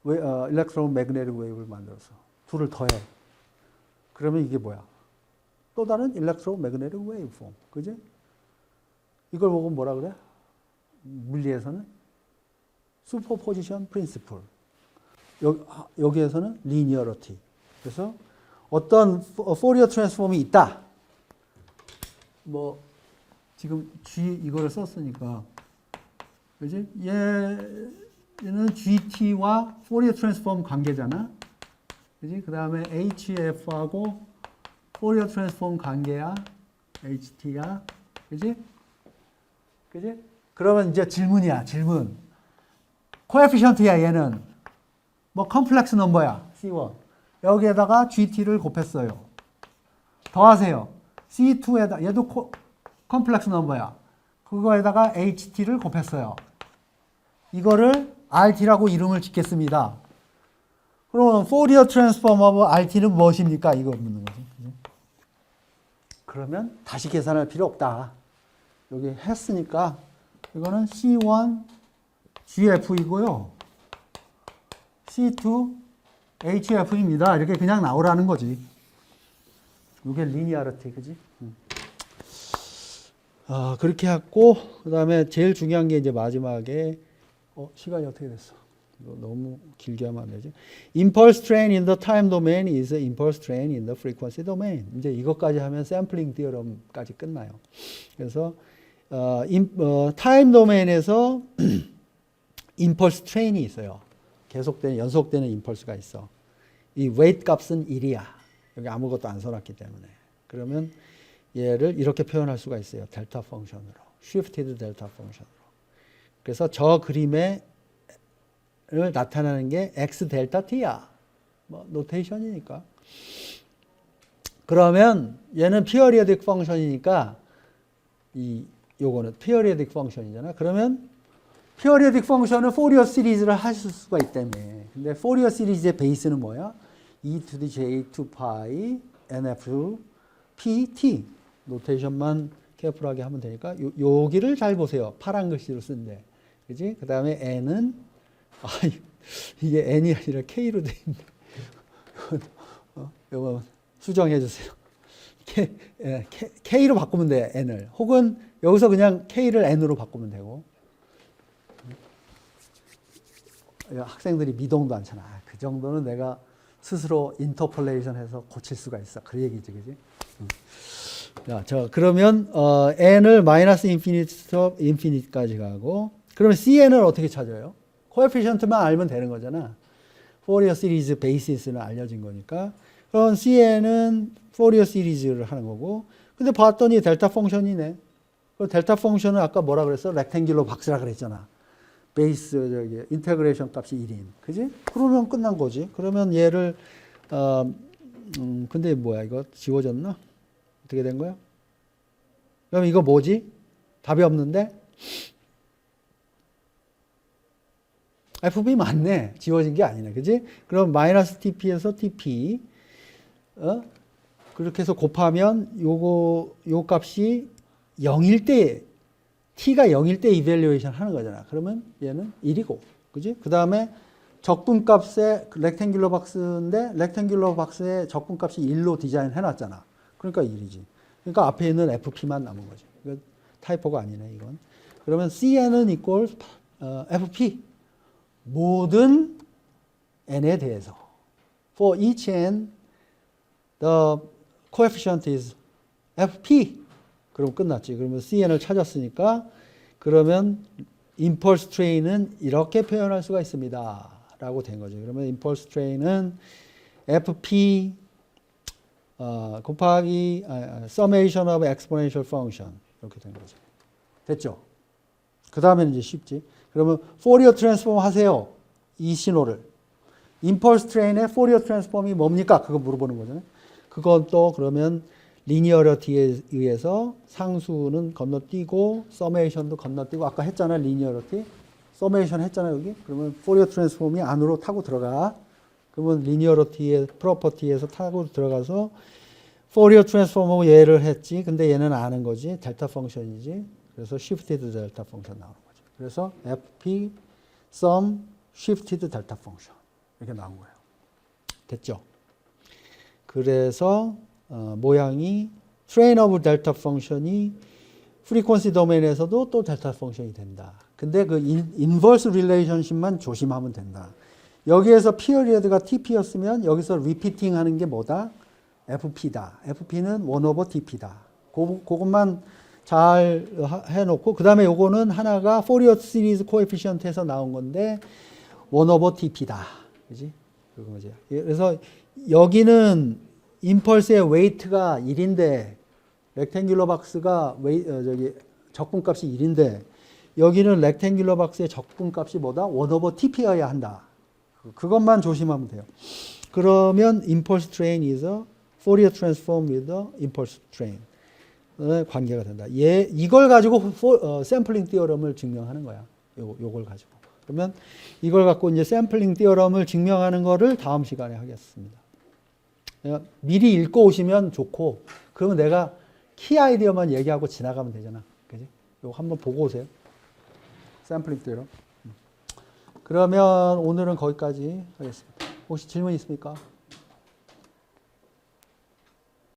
Speaker 1: electromagnetic wave를 만들었어. 둘을 더해. 그러면 이게 뭐야? 또 다른 electromagnetic waveform. 그지? 이걸 보고 뭐라 그래? 물리에서는 superposition principle. 여기에서는 linearity. 그래서 어떤 Fourier transform이 있다. 뭐 지금 G 이거를 썼으니까 그지? 얘는 GT와 Fourier transform 관계잖아. 그지? 그다음에 HF하고 Fourier transform 관계야. HT야. 그지? 그지? 그러면 이제 질문이야. 질문. 코에피션트야 얘는. 뭐 컴플렉스 넘버야. C1. 여기에다가 GT를 곱했어요. 더하세요. C2에다 얘도 컴플렉스 넘버야. 그거에다가 HT를 곱했어요. 이거를 RT라고 이름을 짓겠습니다. 그러면 Fourier transform of RT는 무엇입니까? 이거 묻는 거지. 그러면 다시 계산할 필요 없다. 여기 했으니까 이거는 C1 GF이고요. C2 HF입니다. 이렇게 그냥 나오라는 거지. 이게 리니어리티, 그지? 그렇게 했고, 그 다음에 제일 중요한 게 이제 마지막에, 시간이 어떻게 됐어? 이거 너무 길게 하면 안 되지? Impulse train in the time domain is impulse train in the frequency domain. 이제 이것까지 하면 샘플링 디어럼까지 끝나요. 그래서, 타임 도메인에서 impulse train이 있어요. 계속되는, 연속되는 impulse가 있어. 이 weight 값은 1이야. 여기 아무것도 안 써놨기 때문에. 그러면 얘를 이렇게 표현할 수가 있어요. 델타 펑션으로. shifted 델타 펑션으로. 그래서 저 그림을 나타내는 게 x 델타 t야. 뭐 노테이션이니까. 그러면 얘는 periodic 펑션이니까 요거는 periodic 펑션이잖아. 그러면 periodic 펑션은 포리어 시리즈를 하실 수가 있다며. 근데 포리어 시리즈의 베이스는 뭐야? e to the j 2pi nf pt 노테이션만 케어풀하게 하면 되니까 여기를 잘 보세요. 파란 글씨로 쓴데, 그지? 그 다음에 n은 이게 n이 아니라 k로 돼 있네. 이거 수정해 주세요. k로 바꾸면 돼. n을 혹은 여기서 그냥 k를 n으로 바꾸면 되고. 학생들이 미동도 않잖아. 그 정도는 내가 스스로 인터폴레이션 해서 고칠 수가 있어. 그 얘기지, 그지? 자, 그러면, n을 마이너스 인피니트부터 인피니트까지 가고, 그러면 cn을 어떻게 찾아요? 코에피션트만 알면 되는 거잖아. 포리어 시리즈 베이시스는 알려진 거니까. 그럼 CN은 포리어 시리즈를 하는 거고. 근데 봤더니 델타 펑션이네. 그 델타 펑션은 아까 뭐라 그랬어? 렉탱귤러 박스라 그랬잖아. 베이스 저기 인테그레이션 값이 1인. 그지? 그러면 끝난 거지. 그러면 얘를 근데 뭐야 이거 지워졌나? 어떻게 된 거야? 그럼 이거 뭐지? 답이 없는데? FB 맞네. 지워진 게 아니네. 그지? 그럼 마이너스 TP에서 TP 그렇게 해서 곱하면 요 값이 0일 때 t가 0일 때 이밸류에이션 하는 거잖아. 그러면 얘는 1이고. 그지? 그 다음에 적분값에 렉탱귤러 박스인데 렉탱귤러 박스의 적분값이 1로 디자인 해놨잖아. 그러니까 1이지. 그러니까 앞에 있는 FP만 남은 거지. 이거 타이포가 아니네, 이건. 그러면 CN은 equals FP. 모든 n에 대해서. For each n, the coefficient is FP. 그럼 끝났지. 그러면 CN을 찾았으니까 그러면 impulse train은 이렇게 표현할 수가 있습니다. 라고 된 거죠. 그러면 impulse train은 FP 곱하기 summation of exponential function 이렇게 된 거죠. 됐죠? 그 다음에는 이제 쉽지. 그러면 Fourier transform 하세요. 이 신호를. impulse train의 Fourier transform이 뭡니까? 그거 물어보는 거잖아요. 그건 또 그러면 리니어리티에 의해서 상수는 건너뛰고 서메이션도 건너뛰고 아까 했잖아 리니어리티 서메이션 했잖아 여기 그러면 포리어 트랜스폼이 안으로 타고 들어가 그러면 리니어리티의 프로퍼티에서 타고 들어가서 포리어 트랜스폼하고 얘를 했지 근데 얘는 아는 거지 델타 펑션이지 그래서 shifted 델타 펑션 나오는 거죠 그래서 FP sum shifted 델타 펑션 이렇게 나온 거예요 됐죠 그래서 모양이 train of 델타 펑션이 프리퀀시 도메인에서도 또 델타 펑션이 된다. 근데 그 인버스 릴레이션십만 조심하면 된다. 여기에서 피어리어드가 TP였으면 여기서 리피팅 하는 게 뭐다? FP다. FP는 1 over TP다. 그것만 잘 해놓고 그 다음에 요거는 하나가 포리어 시리즈 코에피션트에서 나온 건데 1 over TP다. 그지? 그거지. 그래서 여기는 임펄스의 웨이트가 1인데 렉탱귤러 박스가 적분값이 1인데 여기는 렉탱귤러 박스의 적분값이 뭐다? 1 over TP여야 한다. 그것만 조심하면 돼요. 그러면 impulse train is a Fourier transform with a impulse train. 관계가 된다. 이걸 가지고 샘플링 티어럼을 증명하는 거야. 요걸 가지고. 그러면 이걸 갖고 이제 샘플링 티어럼을 증명하는 거를 다음 시간에 하겠습니다. 미리 읽고 오시면 좋고, 그러면 내가 키 아이디어만 얘기하고 지나가면 되잖아. 그지? 요거 한번 보고 오세요. 샘플링 티어럼. 그러면 오늘은 거기까지 하겠습니다. 혹시 질문 있습니까?